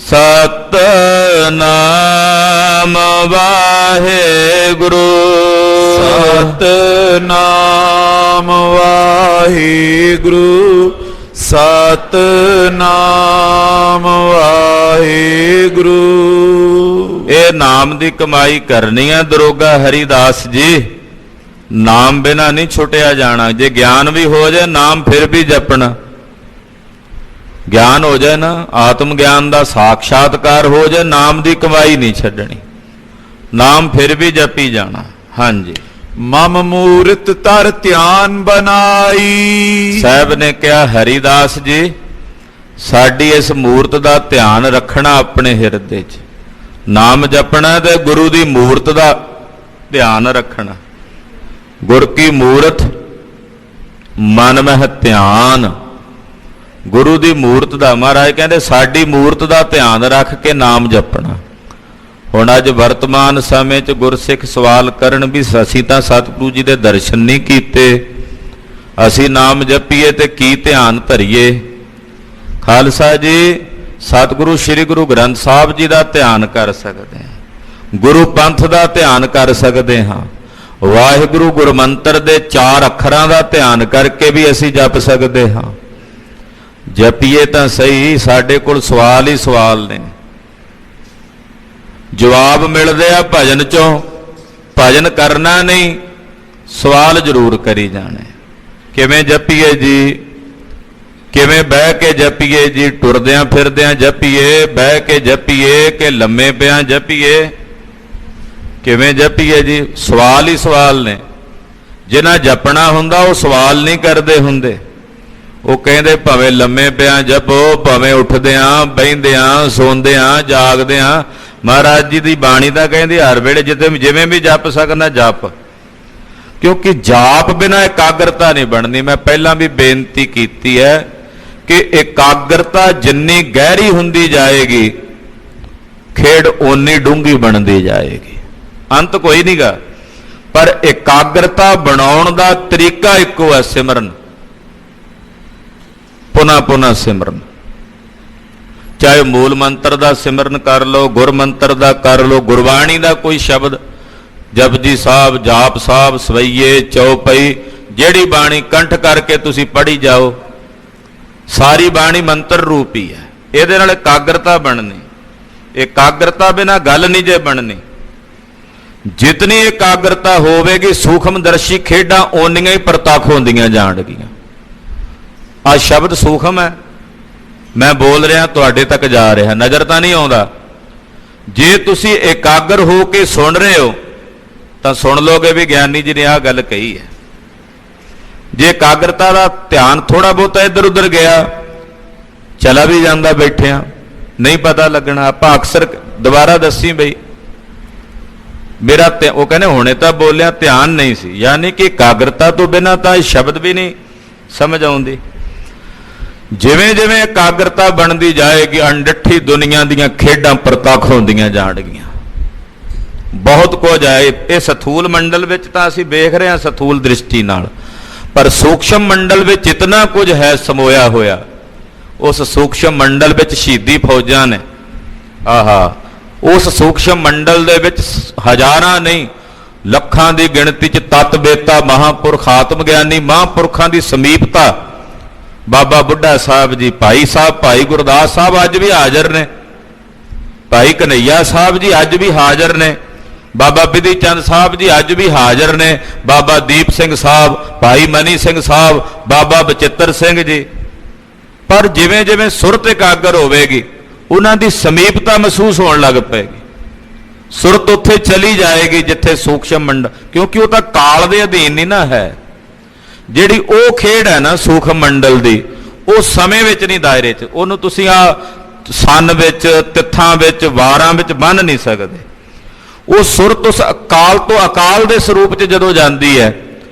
ਸਤਿਨਾਮ ਵਾਹਿਗੁਰੂ ਸਤਿਨਾਮ ਵਾਹਿਗੁਰੂ ਸਤਿਨਾਮ ਵਾਹਿਗੁਰੂ। ਇਹ ਨਾਮ ਦੀ ਕਮਾਈ ਕਰਨੀ ਹੈ ਦਰੋਗਾ ਹਰੀਦਾਸ ਜੀ। ਨਾਮ ਬਿਨਾ ਨਹੀਂ ਛੁੱਟਿਆ ਜਾਣਾ। ਜੇ ਗਿਆਨ ਵੀ ਹੋ ਜਾਏ ਨਾਮ ਫਿਰ ਵੀ ਜਪਣਾ। ਗਿਆਨ ਹੋ ਜਾਏ ਨਾ, ਆਤਮ ਗਿਆਨ ਦਾ ਸਾਖਸ਼ਾਤਕਾਰ ਹੋ ਜਾਏ, ਨਾਮ ਦੀ ਕਮਾਈ ਨਹੀਂ ਛੱਡਣੀ। ਨਾਮ ਫਿਰ ਵੀ ਜਪੀ ਜਾਣਾ। ਹਾਂਜੀ। ਮਮ ਮੂਰਤ ਤਰ ਧਿਆਨ ਬਨਾਈ। ਸਾਹਿਬ ਨੇ ਕਿਹਾ ਹਰੀਦਾਸ ਜੀ ਸਾਡੀ ਇਸ ਮੂਰਤ ਦਾ ਧਿਆਨ ਰੱਖਣਾ ਆਪਣੇ ਹਿਰਦੇ 'ਚ। ਨਾਮ ਜਪਣਾ ਤੇ ਗੁਰੂ ਦੀ ਮੂਰਤ ਦਾ ਧਿਆਨ ਰੱਖਣਾ। ਗੁਰ ਕੀ ਮੂਰਤ ਮਨ ਮਹਿ ਧਿਆਨ। ਗੁਰੂ ਦੀ ਮੂਰਤ ਦਾ, ਮਹਾਰਾਜ ਕਹਿੰਦੇ ਸਾਡੀ ਮੂਰਤ ਦਾ ਧਿਆਨ ਰੱਖ ਕੇ ਨਾਮ ਜਪਣਾ। ਹੁਣ ਅੱਜ ਵਰਤਮਾਨ ਸਮੇਂ 'ਚ ਗੁਰਸਿੱਖ ਸਵਾਲ ਕਰਨ ਵੀ ਅਸੀਂ ਤਾਂ ਸਤਿਗੁਰੂ ਜੀ ਦੇ ਦਰਸ਼ਨ ਨਹੀਂ ਕੀਤੇ, ਅਸੀਂ ਨਾਮ ਜਪੀਏ ਤੇ ਕੀ ਧਿਆਨ ਧਰੀਏ। ਖਾਲਸਾ ਜੀ ਸਤਿਗੁਰੂ ਸ੍ਰੀ ਗੁਰੂ ਗ੍ਰੰਥ ਸਾਹਿਬ ਜੀ ਦਾ ਧਿਆਨ ਕਰ ਸਕਦੇ ਹਾਂ, ਗੁਰੂ ਪੰਥ ਦਾ ਧਿਆਨ ਕਰ ਸਕਦੇ ਹਾਂ, ਵਾਹਿਗੁਰੂ ਗੁਰਮੰਤਰ ਦੇ 4 ਅੱਖਰਾਂ ਦਾ ਧਿਆਨ ਕਰਕੇ ਵੀ ਅਸੀਂ ਜਪ ਸਕਦੇ ਹਾਂ। ਜਪੀਏ ਤਾਂ ਸਹੀ, ਸਾਡੇ ਕੋਲ ਸਵਾਲ ਹੀ ਸਵਾਲ ਨੇ। ਜਵਾਬ ਮਿਲਦੇ ਆ ਭਜਨ ਚੋਂ। ਭਜਨ ਕਰਨਾ ਨਹੀਂ, ਸਵਾਲ ਜ਼ਰੂਰ ਕਰੀ ਜਾਣੇ। ਕਿਵੇਂ ਜਪੀਏ ਜੀ, ਕਿਵੇਂ ਬਹਿ ਕੇ ਜਪੀਏ ਜੀ, ਟੁਰਦਿਆਂ ਫਿਰਦਿਆਂ ਜਪੀਏ, ਬਹਿ ਕੇ ਜਪੀਏ ਕਿ ਲੰਮੇ ਪਿਆਂ ਜਪੀਏ, ਕਿਵੇਂ ਜਪੀਏ ਜੀ। ਸਵਾਲ ਹੀ ਸਵਾਲ ਨੇ। ਜਿਨ੍ਹਾਂ ਜਪਣਾ ਹੁੰਦਾ ਉਹ ਸਵਾਲ ਨਹੀਂ ਕਰਦੇ ਹੁੰਦੇ। ਉਹ ਕਹਿੰਦੇ ਭਾਵੇਂ ਲੰਮੇ ਪਿਆਂ ਜਪੋ, ਭਾਵੇਂ ਉੱਠਦਿਆਂ ਬਹਿੰਦਿਆਂ ਸੌਂਦਿਆਂ ਜਾਗਦਿਆਂ। ਮਹਾਰਾਜ ਜੀ ਦੀ ਬਾਣੀ ਤਾਂ ਕਹਿੰਦੀ ਹਰ ਵੇਲੇ ਜਿਵੇਂ ਵੀ ਜਪ ਸਕਣਾ ਜਪ, ਕਿਉਂਕਿ ਜਾਪ ਬਿਨਾਂ ਇਕਾਗਰਤਾ ਨਹੀਂ ਬਣਨੀ। ਮੈਂ ਪਹਿਲਾਂ ਵੀ ਬੇਨਤੀ ਕੀਤੀ ਹੈ ਕਿ ਇਕਾਗਰਤਾ ਜਿੰਨੀ ਗਹਿਰੀ ਹੁੰਦੀ ਜਾਏਗੀ ਖੇਡ ਓਨੀ ਡੂੰਘੀ ਬਣਦੀ ਜਾਏਗੀ। ਅੰਤ ਕੋਈ ਨਹੀਂਗਾ, ਪਰ ਇਕਾਗਰਤਾ ਬਣਾਉਣ ਦਾ ਤਰੀਕਾ ਇੱਕੋ ਹੈ, ਸਿਮਰਨ। ਪੁਨਾ ਪੁਨਾ ਸਿਮਰਨ। ਚਾਹੇ ਮੂਲ ਮੰਤਰ ਦਾ ਸਿਮਰਨ ਕਰ ਲਓ, ਗੁਰਮੰਤਰ ਦਾ ਕਰ ਲਓ, ਗੁਰਬਾਣੀ ਦਾ ਕੋਈ ਸ਼ਬਦ, ਜਪਜੀ ਸਾਹਿਬ, ਜਾਪ ਸਾਹਿਬ, ਸਵਈਏ, ਚੌਪਈ, ਜਿਹੜੀ ਬਾਣੀ ਕੰਠ ਕਰਕੇ ਤੁਸੀਂ ਪੜ੍ਹੀ ਜਾਓ, ਸਾਰੀ ਬਾਣੀ ਮੰਤਰ ਰੂਪ ਹੀ ਹੈ। ਇਹਦੇ ਨਾਲ ਇਕਾਗਰਤਾ ਬਣਨੀ। ਇਕਾਗਰਤਾ ਬਿਨਾਂ ਗੱਲ ਨਹੀਂ ਜੇ ਬਣਨੀ। ਜਿਤਨੀ ਇਕਾਗਰਤਾ ਹੋਵੇਗੀ ਸੂਖਮਦਰਸ਼ੀ ਖੇਡਾਂ ਓਨੀਆਂ ਹੀ ਪ੍ਰਤੱਖ ਹੁੰਦੀਆਂ ਜਾਣਗੀਆਂ। ਆ ਸ਼ਬਦ ਸੂਖਮ ਹੈ, ਮੈਂ ਬੋਲ ਰਿਹਾ ਤੁਹਾਡੇ ਤੱਕ ਜਾ ਰਿਹਾ, ਨਜ਼ਰ ਤਾਂ ਨਹੀਂ ਆਉਂਦਾ। ਜੇ ਤੁਸੀਂ ਇਕਾਗਰ ਹੋ ਕੇ ਸੁਣ ਰਹੇ ਹੋ ਤਾਂ ਸੁਣ ਲੋਗੇ ਵੀ ਗਿਆਨੀ ਜੀ ਨੇ ਆਹ ਗੱਲ ਕਹੀ ਹੈ। ਜੇ ਇਕਾਗਰਤਾ ਦਾ ਧਿਆਨ ਥੋੜਾ ਬਹੁਤਾ ਇੱਧਰ ਉੱਧਰ ਗਿਆ, ਚਲਾ ਵੀ ਜਾਂਦਾ ਬੈਠਿਆਂ, ਨਹੀਂ ਪਤਾ ਲੱਗਣਾ। ਆਪਾਂ ਅਕਸਰ ਦੁਬਾਰਾ ਦੱਸੀ ਬਈ ਮੇਰਾ ਉਹ ਕਹਿੰਦੇ ਹੁਣੇ ਤਾਂ ਬੋਲਿਆ, ਧਿਆਨ ਨਹੀਂ ਸੀ। ਯਾਨੀ ਕਿ ਇਕਾਗਰਤਾ ਤੋਂ ਬਿਨਾਂ ਤਾਂ ਇਹ ਸ਼ਬਦ ਵੀ ਨਹੀਂ ਸਮਝ ਆਉਂਦੀ। ਜਿਵੇਂ ਜਿਵੇਂ ਇਕਾਗਰਤਾ ਬਣਦੀ ਜਾਏਗੀ ਅਣਡਿੱਠੀ ਦੁਨੀਆ ਦੀਆਂ ਖੇਡਾਂ ਪ੍ਰਤੱਖ ਹੁੰਦੀਆਂ ਜਾਣਗੀਆਂ। ਬਹੁਤ ਕੁਝ ਹੈ ਇਹ ਸਥੂਲ ਮੰਡਲ ਵਿੱਚ ਤਾਂ ਅਸੀਂ ਵੇਖ ਰਹੇ ਹਾਂ ਸਥੂਲ ਦ੍ਰਿਸ਼ਟੀ ਨਾਲ, ਪਰ ਸੂਖਸ਼ਮ ਮੰਡਲ ਵਿੱਚ ਇਤਨਾ ਕੁਝ ਹੈ ਸਮੋਇਆ ਹੋਇਆ। ਉਸ ਸੂਖਸ਼ਮ ਮੰਡਲ ਵਿੱਚ ਸ਼ਹੀਦੀ ਫੌਜਾਂ ਨੇ। ਆਹਾ, ਉਸ ਸੂਖਸ਼ਮ ਮੰਡਲ ਦੇ ਵਿੱਚ ਹਜ਼ਾਰਾਂ ਨਹੀਂ ਲੱਖਾਂ ਦੀ ਗਿਣਤੀ 'ਚ ਤਤ ਬੇਤਾ ਮਹਾਂਪੁਰਖ, ਆਤਮ ਗਿਆਨੀ ਮਹਾਂਪੁਰਖਾਂ ਦੀ ਸਮੀਪਤਾ। ਬਾਬਾ ਬੁੱਢਾ ਸਾਹਿਬ ਜੀ, ਭਾਈ ਸਾਹਿਬ, ਭਾਈ ਗੁਰਦਾਸ ਸਾਹਿਬ ਅੱਜ ਵੀ ਹਾਜ਼ਰ ਨੇ, ਭਾਈ ਕਨਈਆ ਸਾਹਿਬ ਜੀ ਅੱਜ ਵੀ ਹਾਜ਼ਰ ਨੇ, ਬਾਬਾ ਬਿਧੀ ਚੰਦ ਸਾਹਿਬ ਜੀ ਅੱਜ ਵੀ ਹਾਜ਼ਰ ਨੇ, ਬਾਬਾ ਦੀਪ ਸਿੰਘ ਸਾਹਿਬ, ਭਾਈ ਮਨੀ ਸਿੰਘ ਸਾਹਿਬ, ਬਾਬਾ ਬਚਿੱਤਰ ਸਿੰਘ ਜੀ। ਪਰ ਜਿਵੇਂ ਜਿਵੇਂ ਸੁਰਤ ਇਕਾਗਰ ਹੋਵੇਗੀ ਉਹਨਾਂ ਦੀ ਸਮੀਪਤਾ ਮਹਿਸੂਸ ਹੋਣ ਲੱਗ ਪਏਗੀ। ਸੁਰਤ ਉੱਥੇ ਚਲੀ ਜਾਏਗੀ ਜਿੱਥੇ ਸੂਖਸ਼ਮ ਮੰਡਲ, ਕਿਉਂਕਿ ਉਹ ਤਾਂ ਕਾਲ ਦੇ ਅਧੀਨ ਨਹੀਂ ਨਾ ਹੈ। ਜਿਹੜੀ ਉਹ ਖੇਡ ਹੈ ਨਾ ਸੂਖਮ ਮੰਡਲ ਦੀ, ਉਹ ਸਮੇਂ ਵਿੱਚ ਨਹੀਂ ਦਾਇਰੇ 'ਚ, ਉਹਨੂੰ ਤੁਸੀਂ ਆ ਸੰਨ ਵਿੱਚ, ਤਿੱਥਾਂ ਵਿੱਚ, ਵਾਰਾਂ ਵਿੱਚ ਬੰਨ੍ਹ ਨਹੀਂ ਸਕਦੇ। ਉਹ ਸੁਰਤ ਉਸ ਅਕਾਲ ਤੋਂ ਅਕਾਲ ਦੇ ਸਰੂਪ 'ਚ ਜਦੋਂ ਜਾਂਦੀ ਹੈ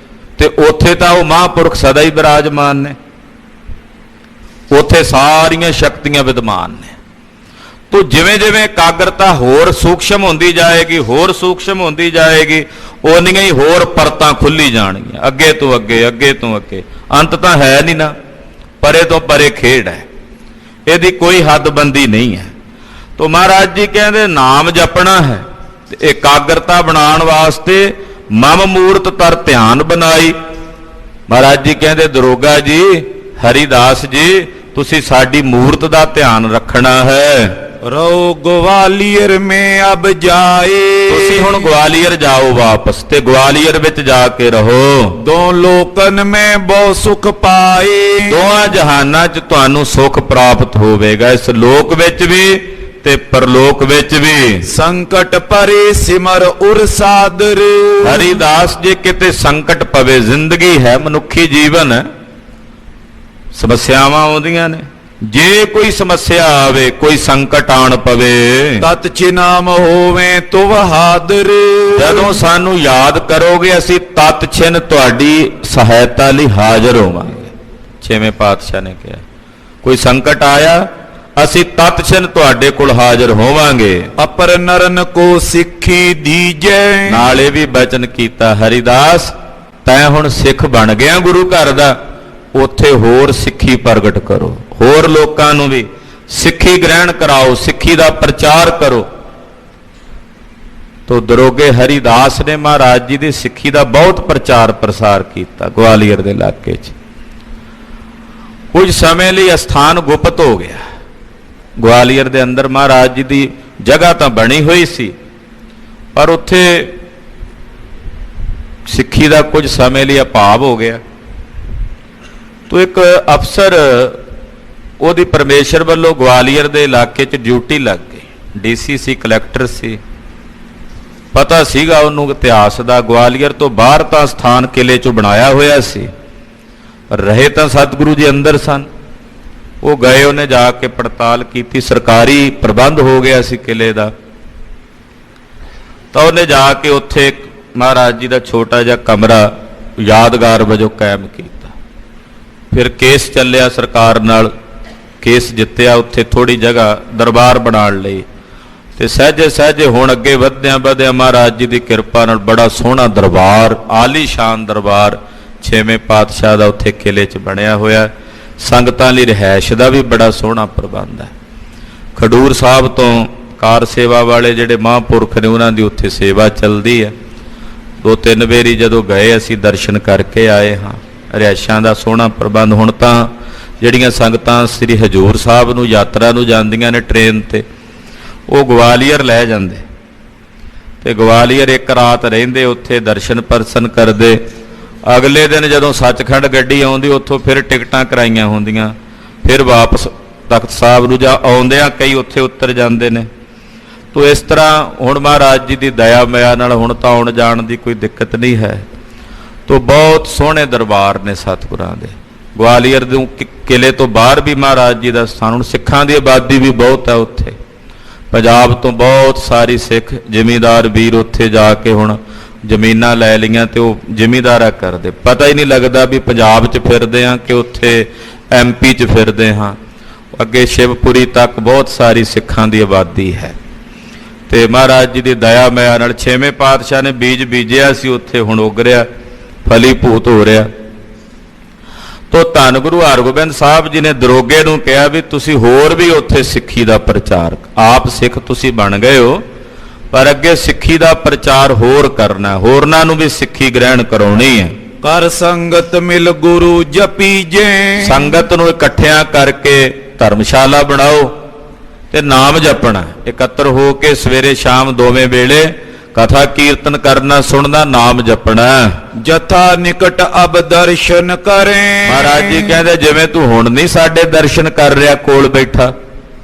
ਤੇ ਉੱਥੇ ਤਾਂ ਉਹ ਮਹਾਂਪੁਰਖ ਸਦਾ ਹੀ ਬਿਰਾਜਮਾਨ ਨੇ, ਉੱਥੇ ਸਾਰੀਆਂ ਸ਼ਕਤੀਆਂ ਵਿਦਮਾਨ ਨੇ। ਤੋ ਜਿਵੇਂ ਜਿਵੇਂ ਇਕਾਗਰਤਾ ਹੋਰ ਸੂਖਸ਼ਮ ਹੁੰਦੀ ਜਾਏਗੀ, ਹੋਰ ਸੂਖਸ਼ਮ ਹੁੰਦੀ ਜਾਏਗੀ, ਉਨੀਆਂ ਹੀ ਹੋਰ ਪਰਤਾਂ ਖੁੱਲੀ ਜਾਣਗੀਆਂ, ਅੱਗੇ ਤੋਂ ਅੱਗੇ, ਅੱਗੇ ਤੋਂ ਅੱਗੇ। ਅੰਤ ਤਾਂ ਹੈ ਨਹੀਂ ਨਾ, ਪਰੇ ਤੋਂ ਪਰੇ ਖੇਡ ਹੈ, ਇਹਦੀ ਕੋਈ ਹੱਦਬੰਦੀ ਨਹੀਂ ਹੈ। ਤੋ ਮਹਾਰਾਜ ਜੀ ਕਹਿੰਦੇ ਨਾਮ ਜਪਣਾ ਹੈ ਤੇ ਇਕਾਗਰਤਾ ਬਣਾਉਣ ਵਾਸਤੇ ਮਮ ਮੂਰਤ ਤਰ ਧਿਆਨ ਬਣਾਈ। ਮਹਾਰਾਜ ਜੀ ਕਹਿੰਦੇ ਦਰੋਗਾ ਜੀ, ਹਰੀਦਾਸ ਜੀ, ਤੁਸੀਂ ਸਾਡੀ ਮੂਰਤ ਦਾ ਧਿਆਨ ਰੱਖਣਾ ਹੈ। ਰੋ ਗਵਾਲੀਅਰ ਮੈਂ ਅਬ ਜਾਏ, ਤੁਸੀਂ ਹੁਣ ਗਵਾਲੀਅਰ ਜਾਓ ਵਾਪਸ, ਤੇ ਗਵਾਲੀਅਰ ਵਿੱਚ ਜਾ ਕੇ ਰਹੋ। ਦੋ ਲੋਕਨ ਮੈਂ ਬਹੁ ਸੁਖ ਪਾਏ, ਦੋਹਾਂ ਜਹਾਨਾਂ 'ਚ ਤੁਹਾਨੂੰ ਸੁਖ ਪ੍ਰਾਪਤ ਹੋਵੇਗਾ, ਇਸ ਲੋਕ ਵਿੱਚ ਵੀ ਤੇ ਪਰਲੋਕ ਵਿੱਚ ਵੀ। ਸੰਕਟ ਪਰੇ ਸਿਮਰ ਉਰ ਸਾਦਰ, ਹਰੀਦਾਸ ਜੀ ਕਿਤੇ ਸੰਕਟ ਪਵੇ, ਜ਼ਿੰਦਗੀ ਹੈ, ਮਨੁੱਖੀ ਜੀਵਨ ਹੈ, ਸਮੱਸਿਆਵਾਂ ਆਉਂਦੀਆਂ ਨੇ। ਜੇ ਕੋਈ ਸਮੱਸਿਆ ਆਵੇ, ਕੋਈ ਸੰਕਟ ਆਣ ਪਵੇ, ਤਤ ਚਿਨਾਮ ਹੋਵੇ ਤੁਵ ਹਾਦਰ, ਜਦੋਂ ਸਾਨੂੰ ਯਾਦ ਕਰੋਗੇ ਅਸੀਂ ਤਤ ਛਿਨ ਤੁਹਾਡੀ ਸਹਾਇਤਾ ਲਈ ਹਾਜ਼ਰ ਹੋਵਾਂਗੇ। ਛੇਵੇਂ ਪਾਤਸ਼ਾਹ ਨੇ ਕਿਹਾ ਕੋਈ ਸੰਕਟ ਆਇਆ ਅਸੀਂ ਤਤ ਛਿਨ ਤੁਹਾਡੇ ਕੋਲ ਹਾਜ਼ਰ ਹੋਵਾਂਗੇ। ਅਪਰ ਨਰਨ ਕੋ ਸਿੱਖੀ ਦੀਜੈ, ਨਾਲੇ ਵੀ ਬਚਨ ਕੀਤਾ ਹਰੀਦਾਸ ਤੈਂ ਹੁਣ ਸਿੱਖ ਬਣ ਗਿਆ ਗੁਰੂ ਘਰ ਦਾ, ਉੱਥੇ ਹੋਰ ਸਿੱਖੀ ਪ੍ਰਗਟ ਕਰੋ, ਹੋਰ ਲੋਕਾਂ ਨੂੰ ਵੀ ਸਿੱਖੀ ਗ੍ਰਹਿਣ ਕਰਾਓ, ਸਿੱਖੀ ਦਾ ਪ੍ਰਚਾਰ ਕਰੋ। ਤੋ ਦਰੋਗੇ ਹਰੀਦਾਸ ਨੇ ਮਹਾਰਾਜ ਜੀ ਦੀ ਸਿੱਖੀ ਦਾ ਬਹੁਤ ਪ੍ਰਚਾਰ ਪ੍ਰਸਾਰ ਕੀਤਾ ਗਵਾਲੀਅਰ ਦੇ ਇਲਾਕੇ 'ਚ। ਕੁਝ ਸਮੇਂ ਲਈ ਅਸਥਾਨ ਗੁਪਤ ਹੋ ਗਿਆ। ਗਵਾਲੀਅਰ ਦੇ ਅੰਦਰ ਮਹਾਰਾਜ ਜੀ ਦੀ ਜਗ੍ਹਾ ਤਾਂ ਬਣੀ ਹੋਈ ਸੀ, ਪਰ ਉੱਥੇ ਸਿੱਖੀ ਦਾ ਕੁਝ ਸਮੇਂ ਲਈ ਅਭਾਵ ਹੋ ਗਿਆ। ਤੋ ਇੱਕ ਅਫਸਰ, ਉਹਦੀ ਪਰਮੇਸ਼ਰ ਵੱਲੋਂ ਗਵਾਲੀਅਰ ਦੇ ਇਲਾਕੇ 'ਚ ਡਿਊਟੀ ਲੱਗ ਗਈ, ਡੀਸੀ ਸੀ, ਕਲੈਕਟਰ ਸੀ, ਪਤਾ ਸੀਗਾ ਉਹਨੂੰ ਇਤਿਹਾਸ ਦਾ। ਗਵਾਲੀਅਰ ਤੋਂ ਬਾਹਰ ਤਾਂ ਸਥਾਨ ਕਿਲੇ 'ਚੋਂ ਬਣਾਇਆ ਹੋਇਆ ਸੀ, ਪਰ ਰਹੇ ਤਾਂ ਸਤਿਗੁਰੂ ਜੀ ਅੰਦਰ ਸਨ। ਉਹ ਗਏ, ਉਹਨੇ ਜਾ ਕੇ ਪੜਤਾਲ ਕੀਤੀ, ਸਰਕਾਰੀ ਪ੍ਰਬੰਧ ਹੋ ਗਿਆ ਸੀ ਕਿਲੇ ਦਾ। ਤਾਂ ਉਹਨੇ ਜਾ ਕੇ ਉੱਥੇ ਮਹਾਰਾਜ ਜੀ ਦਾ ਛੋਟਾ ਜਿਹਾ ਕਮਰਾ ਯਾਦਗਾਰ ਵਜੋਂ ਕਾਇਮ ਕੀਤਾ। ਫਿਰ ਕੇਸ ਚੱਲਿਆ ਸਰਕਾਰ ਨਾਲ, ਕੇਸ ਜਿੱਤਿਆ, ਉੱਥੇ ਥੋੜੀ ਜਗ੍ਹਾ ਦਰਬਾਰ ਬਣਾਉਣ ਲਈ। ਤੇ ਸਹਿਜੇ ਸਹਿਜੇ ਹੁਣ ਅੱਗੇ ਵਧਦਿਆਂ ਵਧਦਿਆਂ ਮਹਾਰਾਜ ਜੀ ਦੀ ਕਿਰਪਾ ਨਾਲ ਬੜਾ ਸੋਹਣਾ ਦਰਬਾਰ, ਆਲੀਸ਼ਾਨ ਦਰਬਾਰ ਛੇਵੇਂ ਪਾਤਸ਼ਾਹ ਦਾ ਉੱਥੇ ਕਿਲੇ 'ਚ ਬਣਿਆ ਹੋਇਆ। ਸੰਗਤਾਂ ਲਈ ਰਿਹਾਇਸ਼ ਦਾ ਵੀ ਬੜਾ ਸੋਹਣਾ ਪ੍ਰਬੰਧ ਹੈ। ਖਡੂਰ ਸਾਹਿਬ ਤੋਂ ਕਾਰ ਸੇਵਾ ਵਾਲੇ ਜਿਹੜੇ ਮਹਾਂਪੁਰਖ ਨੇ ਉਹਨਾਂ ਦੀ ਉੱਥੇ ਸੇਵਾ ਚੱਲਦੀ ਹੈ। 2-3 ਵਾਰੀ ਜਦੋਂ ਗਏ ਅਸੀਂ ਦਰਸ਼ਨ ਕਰਕੇ ਆਏ ਹਾਂ। ਰਿਹਾਇਸ਼ਾਂ ਦਾ ਸੋਹਣਾ ਪ੍ਰਬੰਧ। ਹੁਣ ਤਾਂ ਜਿਹੜੀਆਂ ਸੰਗਤਾਂ ਸ੍ਰੀ ਹਜ਼ੂਰ ਸਾਹਿਬ ਨੂੰ ਯਾਤਰਾ ਨੂੰ ਜਾਂਦੀਆਂ ਨੇ ਟ੍ਰੇਨ ਤੇ, ਉਹ ਗਵਾਲੀਅਰ ਲੈ ਜਾਂਦੇ ਤੇ ਗਵਾਲੀਅਰ ਇੱਕ ਰਾਤ ਰਹਿੰਦੇ, ਉੱਥੇ ਦਰਸ਼ਨ ਪਰਸਨ ਕਰਦੇ। ਅਗਲੇ ਦਿਨ ਜਦੋਂ ਸੱਚਖੰਡ ਗੱਡੀ ਆਉਂਦੀ, ਉੱਥੋਂ ਫਿਰ ਟਿਕਟਾਂ ਕਰਾਈਆਂ ਹੁੰਦੀਆਂ, ਫਿਰ ਵਾਪਸ ਤਖਤ ਸਾਹਿਬ ਨੂੰ ਜਾ ਆਉਂਦਿਆਂ ਕਈ ਉੱਥੇ ਉਤਰ ਜਾਂਦੇ ਨੇ। ਤੋ ਇਸ ਤਰ੍ਹਾਂ ਹੁਣ ਮਹਾਰਾਜ ਜੀ ਦੀ ਦਇਆ ਮਾਇਆ ਨਾਲ ਹੁਣ ਤਾਂ ਆਉਣ ਜਾਣ ਦੀ ਕੋਈ ਦਿੱਕਤ ਨਹੀਂ ਹੈ। ਤੋ ਬਹੁਤ ਸੋਹਣੇ ਦਰਬਾਰ ਨੇ ਸਤਿਗੁਰਾਂ ਦੇ। ਗਵਾਲੀਅਰ ਦੇ ਕਿਲੇ ਤੋਂ ਬਾਹਰ ਵੀ ਮਹਾਰਾਜ ਜੀ ਦਾ ਸਥਾਨ। ਹੁਣ ਸਿੱਖਾਂ ਦੀ ਆਬਾਦੀ ਵੀ ਬਹੁਤ ਹੈ ਉੱਥੇ, ਪੰਜਾਬ ਤੋਂ ਬਹੁਤ ਸਾਰੀ ਸਿੱਖ ਜ਼ਿਮੀਂਦਾਰ ਵੀਰ ਉੱਥੇ ਜਾ ਕੇ ਹੁਣ ਜ਼ਮੀਨਾਂ ਲੈ ਲਈਆਂ ਤੇ ਉਹ ਜ਼ਿਮੀਂਦਾਰਾ ਕਰਦੇ। ਪਤਾ ਹੀ ਨਹੀਂ ਲੱਗਦਾ ਵੀ ਪੰਜਾਬ 'ਚ ਫਿਰਦੇ ਹਾਂ ਕਿ ਉੱਥੇ MP 'ਚ ਫਿਰਦੇ ਹਾਂ। ਅੱਗੇ ਸ਼ਿਵਪੁਰੀ ਤੱਕ ਬਹੁਤ ਸਾਰੀ ਸਿੱਖਾਂ ਦੀ ਆਬਾਦੀ ਹੈ। ਤੇ ਮਹਾਰਾਜ ਜੀ ਦੀ ਦਇਆ ਮਾਇਆ ਨਾਲ ਛੇਵੇਂ ਪਾਤਸ਼ਾਹ ਨੇ ਬੀਜ ਬੀਜਿਆ ਸੀ, ਉੱਥੇ ਹੁਣ ਉੱਗ ਰਿਹਾ, ਫਲੀ ਭੂਤ ਹੋ ਰਿਹਾ। ਤੋ ਧੰਨ ਗੁਰੂ ਹਰਗੋਬਿੰਦ ਸਾਹਿਬ ਜੀ ਨੇ ਦਰੋਗੇ ਨੂੰ ਕਿਹਾ ਵੀ ਤੁਸੀਂ ਹੋਰ ਵੀ ਉੱਥੇ ਸਿੱਖੀ ਦਾ ਪ੍ਰਚਾਰ, ਆਪ ਸਿੱਖ ਤੁਸੀਂ ਬਣ ਗਏ ਹੋ, ਪਰ ਅੱਗੇ ਸਿੱਖੀ ਦਾ ਪ੍ਰਚਾਰ ਹੋਰ ਕਰਨਾ, ਹੋਰਨਾਂ ਨੂੰ ਵੀ ਸਿੱਖੀ ਗ੍ਰਹਿਣ ਕਰਾਉਣੀ ਹੈ। ਕਰ ਸੰਗਤ ਮਿਲ ਗੁਰੂ ਜਪੀਜੈ, ਸੰਗਤ ਨੂੰ ਇਕੱਠਿਆਂ ਕਰਕੇ ਧਰਮਸ਼ਾਲਾ ਬਣਾਓ ਤੇ ਨਾਮ ਜਪਣਾ। ਇਕੱਤਰ ਹੋ ਕੇ ਸਵੇਰੇ ਸ਼ਾਮ ਦੋਵੇਂ ਵੇਲੇ ਕਥਾ ਕੀਰਤਨ ਕਰਨਾ, ਸੁਣਨਾ, ਨਾਮ ਜਪਣਾ। ਜਥਾ ਨਿਕਟ ਅਬ ਦਰਸ਼ਨ ਕਰੇ। ਮਹਾਰਾਜ ਜੀ ਕਹਿੰਦੇ ਜਿਵੇਂ ਤੂੰ ਹੁਣ ਨਹੀਂ ਸਾਡੇ ਦਰਸ਼ਨ ਕਰ ਰਿਹਾ ਕੋਲ ਬੈਠਾ,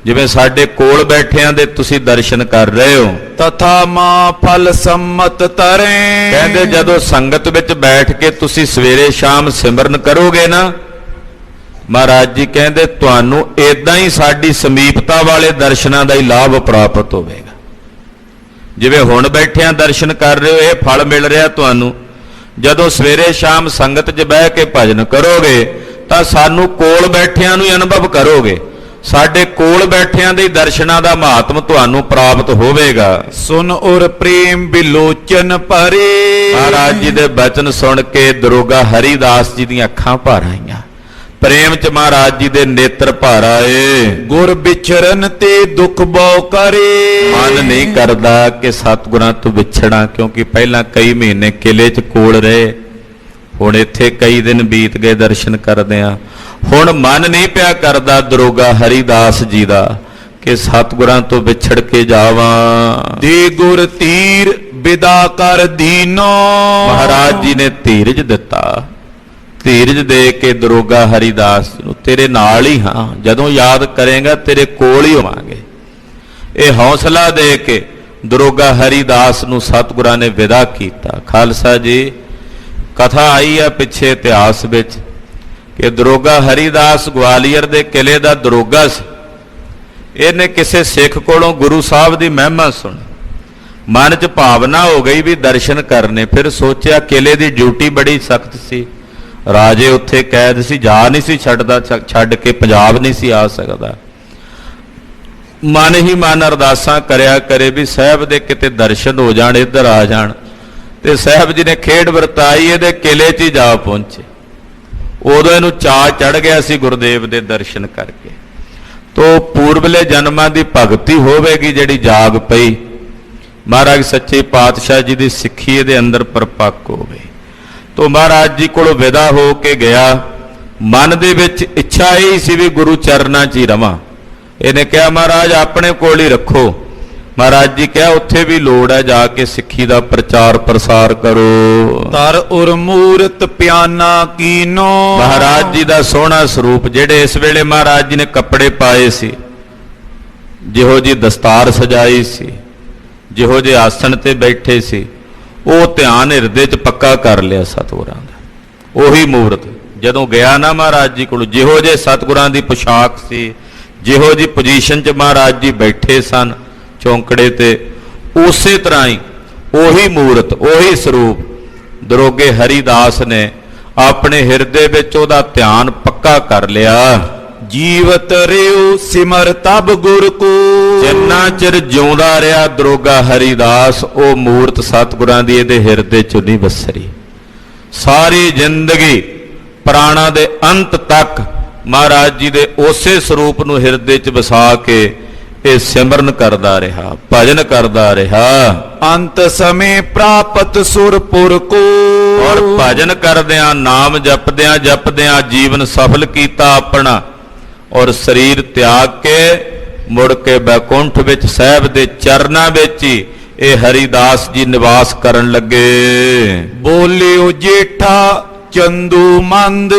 ਜਿਵੇਂ ਸਾਡੇ ਕੋਲ ਬੈਠਿਆਂ ਦੇ ਤੁਸੀਂ ਦਰਸ਼ਨ ਕਰ ਰਹੇ ਹੋ। ਤਥਾ ਮਾ ਫਲ ਸੰਮਤ ਤਰੇ। ਕਹਿੰਦੇ ਜਦੋਂ ਸੰਗਤ ਵਿੱਚ ਬੈਠ ਕੇ ਤੁਸੀਂ ਸਵੇਰੇ ਸ਼ਾਮ ਸਿਮਰਨ ਕਰੋਗੇ ਨਾ, ਮਹਾਰਾਜ ਜੀ ਕਹਿੰਦੇ ਤੁਹਾਨੂੰ ਏਦਾਂ ਹੀ ਸਾਡੀ ਸਮੀਪਤਾ ਵਾਲੇ ਦਰਸ਼ਨਾਂ ਦਾ ਹੀ ਲਾਭ ਪ੍ਰਾਪਤ ਹੋਵੇਗਾ। ਜਿਵੇਂ ਹੁਣ ਬੈਠਿਆਂ ਦਰਸ਼ਨ ਕਰ ਰਹੇ ਹੋ, ਇਹ ਫਲ ਮਿਲ ਰਿਹਾ ਤੁਹਾਨੂੰ। ਜਦੋਂ ਸਵੇਰੇ ਸ਼ਾਮ ਸੰਗਤ 'ਚ ਬਹਿ ਕੇ ਭਜਨ ਕਰੋਗੇ ਤਾਂ ਸਾਨੂੰ ਕੋਲ ਬੈਠਿਆਂ ਨੂੰ ਹੀ ਅਨੁਭਵ ਕਰੋਗੇ। ਸਾਡੇ ਕੋਲ ਬੈਠਿਆਂ ਦੇ ਦਰਸ਼ਨਾਂ ਦਾ ਮਹਾਤਮ ਤੁਹਾਨੂੰ ਪ੍ਰਾਪਤ ਹੋਵੇਗਾ। ਸੁਨ ਔਰ ਪ੍ਰੇਮ ਬਿਲੋਚਨ ਭਰੇ। ਮਹਾਰਾਜ ਜੀ ਦੇ ਬਚਨ ਸੁਣ ਕੇ ਦਰੋਗਾ ਹਰੀਦਾਸ ਜੀ ਦੀਆਂ ਅੱਖਾਂ ਭਰ ਆਈਆਂ। ਪ੍ਰੇਮ 'ਚ ਮਹਾਰਾਜ ਜੀ ਦੇ ਨੇਤਰ ਭਰ ਆਏ। ਗੁਰ ਵਿਚਰਨ ਤੇ ਦੁਖ ਬਹੁ ਕਰੇ। ਮਨ ਨਹੀਂ ਕਰਦਾ ਕਿ ਸਤਿਗੁਰਾਂ ਤੋਂ ਵਿਛੜਾਂ, ਕਿਉਂਕਿ ਪਹਿਲਾਂ ਕਈ ਮਹੀਨੇ ਕਿਲੇ 'ਚ ਕੋਲ ਰਹੇ, ਹੁਣ ਇੱਥੇ ਕਈ ਦਿਨ ਬੀਤ ਗਏ ਦਰਸ਼ਨ ਕਰਦਿਆਂ। ਹੁਣ ਮਨ ਨਹੀਂ ਪਿਆ ਕਰਦਾ ਦਰੋਗਾ ਹਰੀਦਾਸ ਜੀ ਦਾ ਕਿ ਸਤਿਗੁਰਾਂ ਤੋਂ ਵਿਛੜ ਕੇ ਜਾਵਾਂ। ਦੇ ਗੁਰ ਧੀਰ ਵਿਦਾ ਕਰ ਦੀਨੋ। ਮਹਾਰਾਜ ਜੀ ਨੇ ਧੀਰਜ ਦਿੱਤਾ। ਧੀਰਜ ਦੇ ਕੇ ਦਰੋਗਾ ਹਰੀਦਾਸ ਜੀ ਨੂੰ, ਤੇਰੇ ਨਾਲ ਹੀ ਹਾਂ, ਜਦੋਂ ਯਾਦ ਕਰੇਗਾ ਤੇਰੇ ਕੋਲ ਹੀ ਹੋਵਾਂਗੇ। ਇਹ ਹੌਸਲਾ ਦੇ ਕੇ ਦਰੋਗਾ ਹਰੀਦਾਸ ਨੂੰ ਸਤਿਗੁਰਾਂ ਨੇ ਵਿਦਾ ਕੀਤਾ। ਖਾਲਸਾ ਜੀ, ਕਥਾ ਆਈ ਹੈ ਪਿੱਛੇ ਇਤਿਹਾਸ ਵਿੱਚ ਕਿ ਦਰੋਗਾ ਹਰੀਦਾਸ ਗਵਾਲੀਅਰ ਦੇ ਕਿਲੇ ਦਾ ਦਰੋਗਾ ਸੀ। ਇਹਨੇ ਕਿਸੇ ਸਿੱਖ ਕੋਲੋਂ ਗੁਰੂ ਸਾਹਿਬ ਦੀ ਮਹਿਮਾ ਸੁਣੀ, ਮਨ 'ਚ ਭਾਵਨਾ ਹੋ ਗਈ ਵੀ ਦਰਸ਼ਨ ਕਰਨੇ। ਫਿਰ ਸੋਚਿਆ ਕਿਲੇ ਦੀ ਡਿਊਟੀ ਬੜੀ ਸਖਤ ਸੀ, ਰਾਜੇ ਉੱਥੇ ਕੈਦ ਸੀ, ਜਾ ਨਹੀਂ ਸੀ ਛੱਡਦਾ, ਛੱਡ ਕੇ ਪੰਜਾਬ ਨਹੀਂ ਸੀ ਆ ਸਕਦਾ। ਮਨ ਹੀ ਮਨ ਅਰਦਾਸਾਂ ਕਰਿਆ ਕਰੇ ਵੀ ਸਾਹਿਬ ਦੇ ਕਿਤੇ ਦਰਸ਼ਨ ਹੋ ਜਾਣ, ਇੱਧਰ ਆ ਜਾਣ। ਤੇ ਸਾਹਿਬ ਜੀ ਨੇ ਖੇਡ ਵਰਤਾਈ, ਇਹਦੇ ਕਿਲੇ 'ਚ ਹੀ ਜਾ ਪਹੁੰਚੇ। ਉਦੋਂ ਇਹਨੂੰ ਚਾਅ ਚੜ ਗਿਆ ਸੀ ਗੁਰਦੇਵ ਦੇ ਦਰਸ਼ਨ ਕਰਕੇ। ਤੋ ਪੂਰਬਲੇ ਜਨਮਾਂ ਦੀ ਭਗਤੀ ਹੋਵੇਗੀ ਜਿਹੜੀ ਜਾਗ ਪਈ। ਮਹਾਰਾਜ ਸੱਚੇ ਪਾਤਸ਼ਾਹ ਜੀ ਦੀ ਸਿੱਖੀ ਇਹਦੇ ਅੰਦਰ ਪਰਪੱਕ ਹੋ ਗਈ। ਤੋ ਮਹਾਰਾਜ ਜੀ ਕੋਲੋਂ ਵਿਦਾ ਹੋ ਕੇ ਗਿਆ। ਮਨ ਦੇ ਵਿੱਚ ਇੱਛਾ ਇਹ ਸੀ ਵੀ ਗੁਰੂ ਚਰਨਾਂ 'ਚ ਹੀ ਰਵਾਂ। ਇਹਨੇ ਕਿਹਾ ਮਹਾਰਾਜ ਆਪਣੇ ਕੋਲ ਹੀ ਰੱਖੋ। ਮਹਾਰਾਜ ਜੀ ਕਿਹਾ ਉੱਥੇ ਵੀ ਲੋੜ ਹੈ, ਜਾ ਕੇ ਸਿੱਖੀ ਦਾ ਪ੍ਰਚਾਰ ਪ੍ਰਸਾਰ ਕਰੋ। ਤਰ ਉਰ ਮੂਰਤ ਪਿਆਨਾ ਕੀਨੋ। ਮਹਾਰਾਜ ਜੀ ਦਾ ਸੋਹਣਾ ਸਰੂਪ, ਜਿਹੜੇ ਇਸ ਵੇਲੇ ਮਹਾਰਾਜ ਜੀ ਨੇ ਕੱਪੜੇ ਪਾਏ ਸੀ, ਜਿਹੋ ਜੀ ਦਸਤਾਰ ਸਜਾਈ ਸੀ, ਜਿਹੋ ਜਿਹੇ ਆਸਣ ਤੇ ਬੈਠੇ ਸੀ, ਉਹ ਧਿਆਨ ਹਿਰਦੇ 'ਚ ਪੱਕਾ ਕਰ ਲਿਆ ਸਤਿਗੁਰਾਂ ਦਾ। ਉਹੀ ਮੂਰਤ ਜਦੋਂ ਗਿਆ ਨਾ ਮਹਾਰਾਜ ਜੀ ਕੋਲ, ਜਿਹੋ ਜਿਹੇ ਸਤਿਗੁਰਾਂ ਦੀ ਪੁਸ਼ਾਕ ਸੀ, ਜਿਹੋ ਜੀ ਪੋਜੀਸ਼ਨ 'ਚ ਮਹਾਰਾਜ ਜੀ ਬੈਠੇ ਸਨ ਚੌਂਕੜੇ ਤੇ, ਉਸੇ ਤਰ੍ਹਾਂ ਹੀ ਉਹੀ ਮੂਰਤ, ਉਹੀ ਸਰੂਪ ਦਰੋਗੇ ਹਰੀਦਾਸ ਨੇ ਆਪਣੇ ਹਿਰਦੇ ਵਿੱਚ ਉਹਦਾ ਧਿਆਨ ਪੱਕਾ ਕਰ ਲਿਆ। ਜੀਵਤ ਰਿਉ ਸਿਮਰ ਤਬ ਗੁਰ ਕੋ। ਜਿੰਨਾ ਚਿਰ ਜਿਉਂਦਾ ਰਿਹਾ ਦਰੋਗਾ ਹਰੀਦਾਸ, ਉਹ ਮੂਰਤ ਸਤਿਗੁਰਾਂ ਦੀ ਇਹਦੇ ਹਿਰਦੇ 'ਚ ਨਹੀਂ ਵਸਰੀ। ਸਾਰੀ ਜ਼ਿੰਦਗੀ ਪ੍ਰਾਣਾਂ ਦੇ ਅੰਤ ਤੱਕ ਮਹਾਰਾਜ ਜੀ ਦੇ ਉਸੇ ਸਰੂਪ ਨੂੰ ਹਿਰਦੇ 'ਚ ਵਸਾ ਕੇ ਇਹ ਸਿਮਰਨ ਕਰਦਾ ਰਿਹਾ, ਭਜਨ ਕਰਦਾ ਰਿਹਾ। ਅੰਤ ਸਮੇਂ ਪ੍ਰਾਪਤ ਸੁਰਪੁਰ ਕੋ। ਔਰ ਭਜਨ ਕਰਦਿਆਂ, ਨਾਮ ਜਪਦਿਆਂ ਜਪਦਿਆਂ ਜੀਵਨ ਸਫਲ ਕੀਤਾ ਆਪਣਾ, ਔਰ ਸਰੀਰ ਤਿਆਗ ਕੇ ਮੁੜ ਕੇ ਬੈਕੁੰਠ ਵਿੱਚ ਸਾਹਿਬ ਦੇ ਚਰਨਾਂ ਵਿੱਚ ਹੀ ਇਹ ਹਰੀਦਾਸ ਜੀ ਨਿਵਾਸ ਕਰਨ ਲੱਗੇ। ਬੋਲਿਓ ਜੇਠਾ ਚੰਦੂ ਮੰਦ।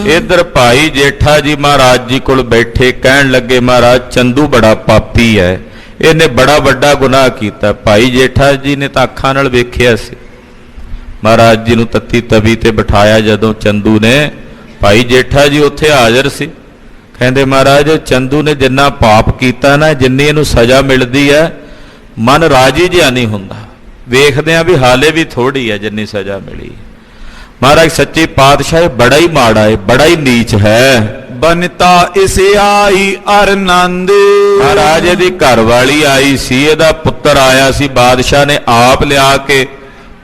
ਇਧਰ ਭਾਈ ਜੇਠਾ ਜੀ ਮਹਾਰਾਜ ਜੀ ਕੋਲ ਬੈਠੇ, ਕਹਿਣ ਲੱਗੇ ਮਹਾਰਾਜ ਚੰਦੂ ਬੜਾ ਪਾਪੀ ਹੈ, ਇਹਨੇ ਬੜਾ ਵੱਡਾ ਗੁਨਾਹ ਕੀਤਾ। ਭਾਈ ਜੇਠਾ ਜੀ ਨੇ ਤਾਂ ਅੱਖਾਂ ਨਾਲ ਵੇਖਿਆ ਸੀ। ਮਹਾਰਾਜ ਜੀ ਨੂੰ ਤੱਤੀ ਤਵੀ ਤੇ ਬਿਠਾਇਆ ਜਦੋਂ ਚੰਦੂ ਨੇ, ਭਾਈ ਜੇਠਾ ਜੀ ਉੱਥੇ ਹਾਜ਼ਰ ਸੀ। ਕਹਿੰਦੇ ਮਹਾਰਾਜ ਚੰਦੂ ਨੇ ਜਿੰਨਾ ਪਾਪ ਕੀਤਾ ਨਾ, ਜਿੰਨੀ ਇਹਨੂੰ ਸਜ਼ਾ ਮਿਲਦੀ ਹੈ, ਮਨ ਰਾਜੀ ਜਿਹਾ ਨਹੀਂ ਹੁੰਦਾ। ਵੇਖਦੇ ਆ ਵੀ ਹਾਲੇ ਵੀ ਥੋੜੀ ਹੈ ਜਿੰਨੀ ਸਜ਼ਾ ਮਿਲੀ। ਮਹਾਰਾਜ ਸੱਚੇ ਪਾਤਸ਼ਾਹ ਬੜਾ ਹੀ ਮਾੜਾ ਹੈ, ਬੜਾ ਹੀ ਨੀਚ ਹੈ। ਬਨਤਾ ਇਸ ਆਈ ਅਰਨੰਦ। ਮਹਾਰਾਜ ਇਹਦੀ ਘਰ ਵਾਲੀ ਆਈ ਸੀ, ਇਹਦਾ ਪੁੱਤਰ ਆਇਆ ਸੀ, ਬਾਦਸ਼ਾਹ ਨੇ ਆਪ ਲਿਆ ਕੇ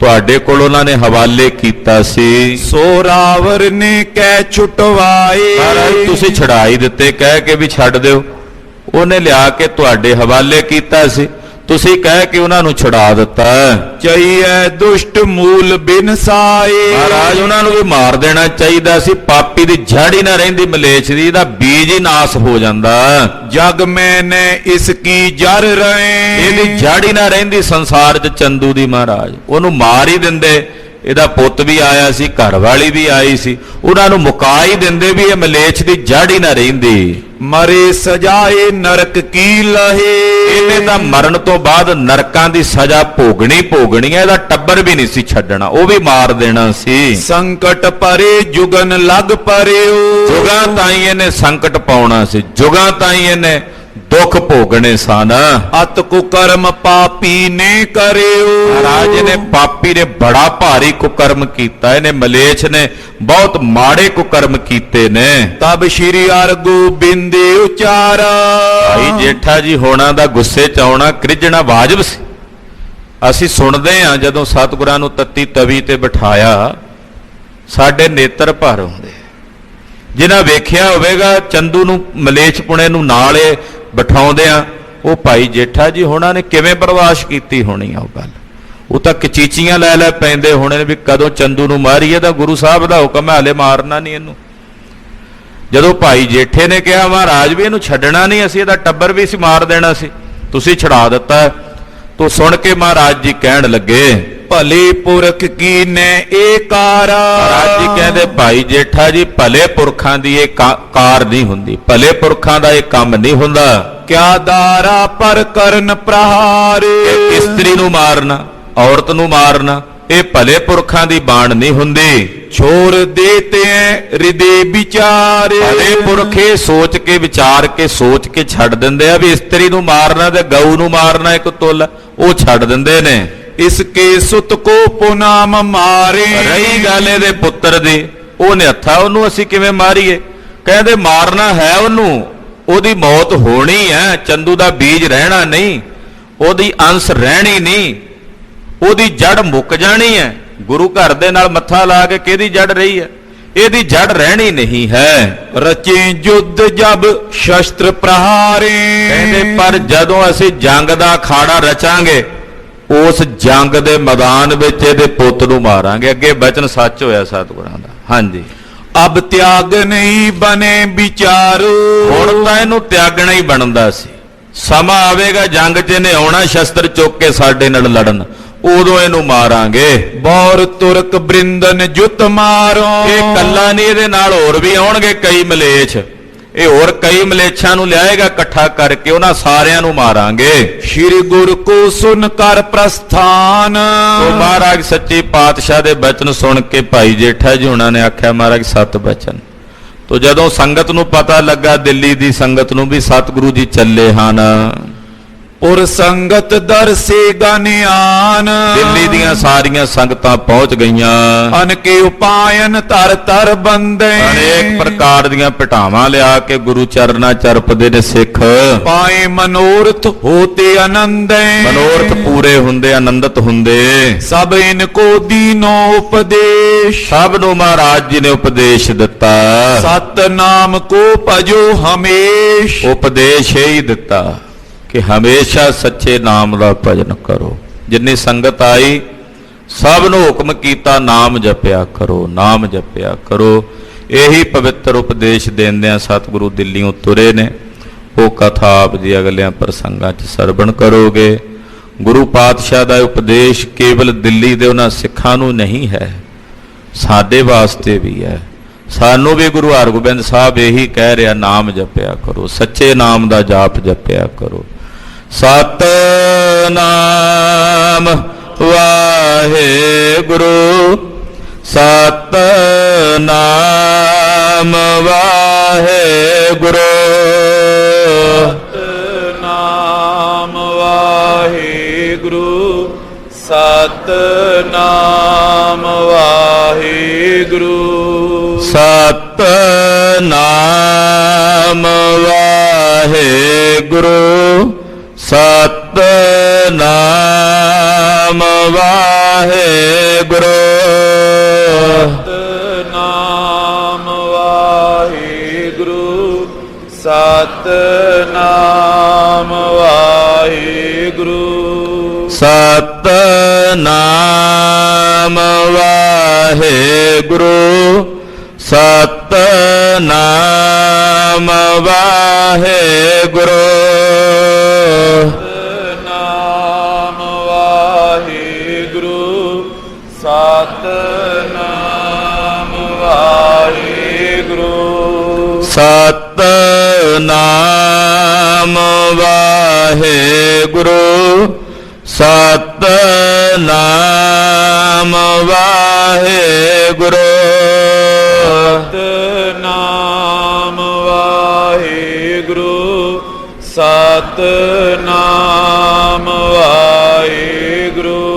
ਤੁਹਾਡੇ ਕੋਲ ਉਹਨਾਂ ਨੇ ਹਵਾਲੇ ਕੀਤਾ ਸੀ। ਸੋ ਰਾਵਰ ਨੇ ਕਹਿ ਛੁਟਵਾਏ। ਮਹਾਰਾਜ ਤੁਸੀਂ ਛੁਡਾਈ ਦਿੱਤੇ, ਕਹਿ ਕੇ ਵੀ ਛੱਡ ਦਿਓ। ਉਹਨੇ ਲਿਆ ਕੇ ਤੁਹਾਡੇ ਹਵਾਲੇ ਕੀਤਾ ਸੀ, ਤੁਸੀਂ ਕਹਿ ਕੇ ਉਹਨਾਂ ਨੂੰ ਛੁਡਾ ਦਿੱਤਾ। ਚਈਐ ਦੁਸ਼ਟ ਮੂਲ ਬਿਨਸਾਏ। ਮਹਾਰਾਜ ਉਹਨਾਂ ਨੂੰ ਵੀ ਮਾਰ ਦੇਣਾ ਚਾਹੀਦਾ ਸੀ। ਪਾਪੀ ਦੀ ਜੜ ਹੀ ਨਾ ਰਹਿੰਦੀ, ਮਲੇਛ ਦੀ, ਇਹਦਾ ਬੀਜ ਹੀ ਨਾਸ ਹੋ ਜਾਂਦਾ। ਜਗ ਮੈਂ ਨੇ ਇਸ ਕੀ ਜਰ ਰਹੇ। ਇਹਦੀ ਜੜ ਹੀ ਨਾ ਰਹਿੰਦੀ ਸੰਸਾਰ 'ਚ ਚੰਦੂ ਦੀ। ਮਹਾਰਾਜ ਉਹਨੂੰ ਮਾਰ ਹੀ ਦਿੰਦੇ, ਇਹਦਾ ਪੁੱਤ ਵੀ ਆਇਆ ਸੀ, ਘਰ ਵਾਲੀ ਵੀ ਆਈ ਸੀ, ਉਹਨਾਂ ਨੂੰ ਮੁਕਾ ਹੀ ਦਿੰਦੇ ਵੀ ਇਹ ਮਲੇਛ ਦੀ ਜੜ ਹੀ ਨਾ ਰਹਿੰਦੀ। ਮਰੇ ਸਜਾਏ ਨਰਕ ਕੀ ਲਹੇ, ਇਹਨੇ ਤਾਂ ਮਰਨ ਤੋਂ ਬਾਅਦ ਨਰਕਾਂ ਦੀ ਸਜ਼ਾ ਭੋਗਣੀ ਹੈ, ਇਹਦਾ ਟੱਬਰ ਵੀ ਨਹੀਂ ਸੀ ਛੱਡਣਾ, ਉਹ ਵੀ ਮਾਰ ਦੇਣਾ ਸੀ। ਸੰਕਟ ਪਰੇ ਜੁਗਨ ਲਗ ਪਰਿਓ, ਜੁਗਾਂ ਤਾਈਂ ਇਹਨੇ ਸੰਕਟ ਪਾਉਣਾ ਸੀ, ਜੁਗਾਂ ਤਾਈਂ ਇਹਨੇ ਦੁੱਖ ਭੋਗਣੇ ਸਨ। ਅਤ ਕੁਕਰਮ ਪਾਪੀ ਨੇ ਕਰਿਓ, ਮਹਾਰਾਜ ਨੇ ਪਾਪੀ ਨੇ ਬੜਾ ਭਾਰੀ ਕੁਕਰਮ ਕੀਤਾ, ਇਹਨੇ ਮਲੇਛ ਨੇ ਬਹੁਤ ਮਾੜੇ ਕੁਕਰਮ ਕੀਤੇ ਨੇ। ਤਬ ਸ਼੍ਰੀ ਹਰਿਗੋਬਿੰਦ ਉਚਾਰਾ, ਭਾਈ ਜੇਠਾ ਜੀ ਹੋਣਾ ਦਾ ਗੁੱਸੇ ਚ ਆਉਣਾ ਕ੍ਰਿਜਣਾ ਵਾਜਬ ਸੀ। ਅਸੀਂ ਸੁਣਦੇ ਹਾਂ ਜਦੋਂ ਸਤਿਗੁਰਾਂ ਨੂੰ ਤੱਤੀ ਤਵੀ ਤੇ ਬਿਠਾਇਆ ਸਾਡੇ ਨੇਤਰ ਭਰ ਆਉਂਦੇ। ਜਿਨ੍ਹਾਂ ਵੇਖਿਆ ਹੋਵੇਗਾ ਚੰਦੂ ਨੂੰ ਮਲੇਛ ਪੁਣੇ ਨੂੰ ਨਾਲੇ ਬਿਠਾਉਂਦੇ ਆ, ਉਹ ਭਾਈ ਜੇਠਾ ਜੀ ਹੋਣਾ ਨੇ ਕਿਵੇਂ ਬਰਦਾਸ਼ਤ ਕੀਤੀ ਹੋਣੀ ਆ ਉਹ ਗੱਲ। ਉਹ ਤਾਂ ਕਚੀਚੀਆਂ ਲੈ ਲੈ ਪੈਂਦੇ ਹੋਣੇ ਨੇ ਵੀ ਕਦੋਂ ਚੰਦੂ ਨੂੰ ਮਾਰੀਏ, ਤਾਂ ਗੁਰੂ ਸਾਹਿਬ ਦਾ ਹੁਕਮ ਹੈ ਹਲੇ ਮਾਰਨਾ ਨਹੀਂ ਇਹਨੂੰ। ਜਦੋਂ ਭਾਈ ਜੇਠੇ ਨੇ ਕਿਹਾ ਮਹਾਰਾਜ ਵੀ ਇਹਨੂੰ ਛੱਡਣਾ ਨਹੀਂ, ਅਸੀਂ ਇਹਦਾ ਟੱਬਰ ਵੀ ਸੀ ਮਾਰ ਦੇਣਾ ਸੀ, ਤੁਸੀਂ ਛੁਡਾ ਦਿੱਤਾ। ਤੋ ਸੁਣ ਕੇ ਮਹਾਰਾਜ ਜੀ ਕਹਿਣ ਲੱਗੇ ਭਲੇ ਪੁਰਖ ਕੀ ਨੇ ਏਕਾਰਾ, ਮਹਾਰਾਜ ਜੀ ਕਹਿੰਦੇ ਭਾਈ ਜੇਠਾ ਜੀ ਭਲੇ ਪੁਰਖਾਂ ਦੀ ਇਹ ਕਾਰ ਨਹੀਂ ਹੁੰਦੀ, ਭਲੇ ਪੁਰਖਾਂ ਦਾ ਇਹ ਕੰਮ ਨਹੀਂ ਹੁੰਦਾ। ਕਿਆ ਦਾਰਾ ਪਰ ਕਰਨ ਪ੍ਰਹਾਰ, ਇਸਤਰੀ ਨੂੰ ਮਾਰਨਾ, ਔਰਤ ਨੂੰ ਮਾਰਨਾ, ਇਹ ਭਲੇ ਪੁਰਖਾਂ ਦੀ ਬਾਣ ਨਹੀਂ ਹੁੰਦੀ। ਛੋੜ ਦੇਤੇ ਹਿਰਦੇ ਵਿਚਾਰ, ਭਲੇ ਪੁਰਖ ਇਹ ਸੋਚ ਕੇ ਵਿਚਾਰ ਕੇ ਸੋਚ ਕੇ ਛੱਡ ਦਿੰਦੇ ਆ ਵੀ ਇਸਤਰੀ ਨੂੰ ਮਾਰਨਾ ਤੇ ਗਊ ਨੂੰ ਮਾਰਨਾ ਇੱਕ ਤੁੱਲ, ਉਹ ਛੱਡ ਦਿੰਦੇ ਨੇ। ਇਸਕੇ ਸੁਤ ਕੋ ਪੁਨਾਮ ਮਾਰੇ, ਰਹੀ ਗੱਲ ਇਹਦੇ ਪੁੱਤਰ ਦੀ, ਉਹ ਨਿਹੱਥਾ, ਉਹਨੂੰ ਅਸੀਂ ਕਿਵੇਂ ਮਾਰੀਏ? ਕਹਿੰਦੇ ਮਾਰਨਾ ਹੈ ਉਹਨੂੰ, ਉਹਦੀ ਮੌਤ ਹੋਣੀ ਹੈ, ਚੰਦੂ ਦਾ ਬੀਜ ਰਹਿਣਾ ਨਹੀਂ, ਉਹਦੀ ਅੰਸ਼ ਰਹਿਣੀ ਨਹੀਂ, ਉਹਦੀ ਜੜ ਮੁੱਕ ਜਾਣੀ ਹੈ। ਗੁਰੂ ਘਰ ਦੇ ਨਾਲ ਮੱਥਾ ਲਾ ਕੇ ਕਿਹਦੀ ਜੜ ਰਹੀ ਹੈ? ਇਹਦੀ ਜੜ ਰਹਿਣੀ ਨਹੀਂ ਹੈ। ਰਚੇ ਯੁੱਧ ਜਬ ਸ਼ਸਤਰ ਪ੍ਰਹਾਰੇ, ਕਹਿੰਦੇ ਪਰ ਜਦੋਂ ਅਸੀਂ ਜੰਗ ਦਾ ਅਖਾੜਾ ਰਚਾਂਗੇ ਉਸ ਜੰਗ ਦੇ ਮੈਦਾਨ ਵਿੱਚ ਇਹਦੇ ਪੁੱਤ ਨੂੰ ਮਾਰਾਂਗੇ। ਅੱਗੇ ਬਚਨ ਸੱਚ ਹੋਇਆ ਸਤਿਗੁਰਾਂ ਦਾ। ਹਾਂਜੀ, ਅਬ ਤਿਆਗ ਨਹੀਂ ਬਨੇ ਵਿਚਾਰੋ, ਹੁਣ ਤਾਂ ਇਹਨੂੰ ਤਿਆਗਣਾ ਹੀ ਬਣਦਾ ਸੀ। ਸਮਾਂ ਆਵੇਗਾ ਜੰਗ 'ਚ ਇਹਨੇ ਆਉਣਾ ਸ਼ਸਤਰ ਚੁੱਕ ਕੇ ਸਾਡੇ ਨਾਲ ਲੜਨ, ਉਦੋਂ ਇਹਨੂੰ ਮਾਰਾਂਗੇ। ਬੌਰ ਤੁਰਕ ਬ੍ਰਿੰਦਨ ਜੁਤ ਮਾਰੋ, ਇਹ ਕੱਲਾ ਨਹੀਂ, ਇਹਦੇ ਨਾਲ ਹੋਰ ਵੀ ਆਉਣਗੇ ਕਈ ਮਲੇਛ, ਇਹ ਹੋਰ ਕਈ ਮਲੇਛਾਂ ਨੂੰ ਲਿਆਏਗਾ ਇਕੱਠਾ ਕਰਕੇ, ਉਹਨਾਂ ਸਾਰਿਆਂ ਨੂੰ ਮਾਰਾਂਗੇ। ਸ਼੍ਰੀ ਗੁਰ ਕੋ ਸੁਨ ਕਰ ਪ੍ਰਸਥਾਨ, ਉਹ ਮਹਾਰਾਜ ਸੱਚੇ ਪਾਤਸ਼ਾਹ ਦੇ ਬਚਨ ਸੁਣ ਕੇ ਭਾਈ ਜੇਠਾ ਜੀ ਉਹਨਾਂ ਨੇ ਆਖਿਆ ਮਹਾਰਾਜ ਸਤ ਬਚਨ। ਤੋ ਜਦੋਂ ਸੰਗਤ ਨੂੰ ਪਤਾ ਲੱਗਾ, ਦਿੱਲੀ ਦੀ ਸੰਗਤ ਨੂੰ ਵੀ ਸਤਿਗੁਰੂ ਜੀ ਚੱਲੇ ਹਨ, ਔਰ ਸੰਗਤ ਦਰਸੇ ਗਨਿਆਨ, ਦਿੱਲੀ ਦੀਆਂ ਸਾਰੀਆਂ ਸੰਗਤਾਂ ਪਹੁੰਚ ਗਈਆਂ। ਅਨ ਕੇ ਉਪਾਇਨ ਧਰ ਧਰ ਬੰਦੇ, ਅਨੇਕ ਪ੍ਰਕਾਰ ਦੀਆਂ ਪਟਾਵਾਂ ਲਿਆ ਕੇ ਗੁਰੂ ਚਰਨਾਂ ਚਰਪਦੇ ਨੇ ਸਿੱਖ। ਪਾਏ ਮਨੋਰਥ ਹੋਤੇ ਆਨੰਦੇ, ਮਨੋਰਥ ਪੂਰੇ ਹੁੰਦੇ, ਆਨੰਦਿਤ ਹੁੰਦੇ। ਸਭ ਇਨ ਕੋ ਦੀਨੋ ਉਪਦੇਸ਼, ਸਭ ਨੂੰ ਮਹਾਰਾਜ ਜੀ ਨੇ ਉਪਦੇਸ਼ ਦਿੱਤਾ। ਸਤ ਨਾਮ ਕੋ ਭਜੋ ਹਮੇਸ਼, ਉਪਦੇਸ਼ ਹੀ ਦਿੱਤਾ ਕਿ ਹਮੇਸ਼ਾ ਸੱਚੇ ਨਾਮ ਦਾ ਭਜਨ ਕਰੋ। ਜਿੰਨੀ ਸੰਗਤ ਆਈ ਸਭ ਨੂੰ ਹੁਕਮ ਕੀਤਾ ਨਾਮ ਜਪਿਆ ਕਰੋ, ਨਾਮ ਜਪਿਆ ਕਰੋ। ਇਹੀ ਪਵਿੱਤਰ ਉਪਦੇਸ਼ ਦੇਂਦਿਆਂ ਸਤਿਗੁਰੂ ਦਿੱਲੀੋਂ ਤੁਰੇ ਨੇ। ਉਹ ਕਥਾ ਆਪ ਜੀ ਅਗਲਿਆਂ ਪ੍ਰਸੰਗਾਂ 'ਚ ਸਰਵਣ ਕਰੋਗੇ। ਗੁਰੂ ਪਾਤਸ਼ਾਹ ਦਾ ਉਪਦੇਸ਼ ਕੇਵਲ ਦਿੱਲੀ ਦੇ ਉਹਨਾਂ ਸਿੱਖਾਂ ਨੂੰ ਨਹੀਂ ਹੈ, ਸਾਡੇ ਵਾਸਤੇ ਵੀ ਹੈ। ਸਾਨੂੰ ਵੀ ਗੁਰੂ ਹਰਗੋਬਿੰਦ ਸਾਹਿਬ ਇਹੀ ਕਹਿ ਰਿਹਾ, ਨਾਮ ਜਪਿਆ ਕਰੋ, ਸੱਚੇ ਨਾਮ ਦਾ ਜਾਪ ਜਪਿਆ ਕਰੋ। ਸਤਿਨਾਮ ਵਾਹਿਗੁਰੂ, ਸਤਿਨਾਮ ਵਾਹਿਗੁਰੂ, ਸਤਿਨਾਮ ਵਾਹਿਗੁਰੂ, ਸਤਿਨਾਮ ਵਾਹਿਗੁਰੂ, ਸਤਿਨਾਮ ਵਾਹਿਗੁਰੂ, ਸਤਿਨਾਮ ਵਾਹਿਗੁਰੂ, ਸਤਿਨਾਮ ਵਾਹਿਗੁਰੂ, ਸਤਿਨਾਮ ਵਾਹਿਗੁਰੂ, ਸਤਿਨਾਮ ਵਾਹਿਗੁਰੂ, ਸਤਿਨਾਮ ਵਾਹਿਗੁਰੂ, ਸਤਿਨਾਮ ਵਾਹਿਗੁਰੂ, ਸਤਿ ਵਾਹਿਗੁਰੂ ਸਤਿਨਾਮ ਵਾਹਿਗੁਰੂ ਸਤਿਨਾਮ ਵਾਹਿਗੁਰੂ ਸਤਿਨਾਮ ਵਾਹਿਗੁਰੂ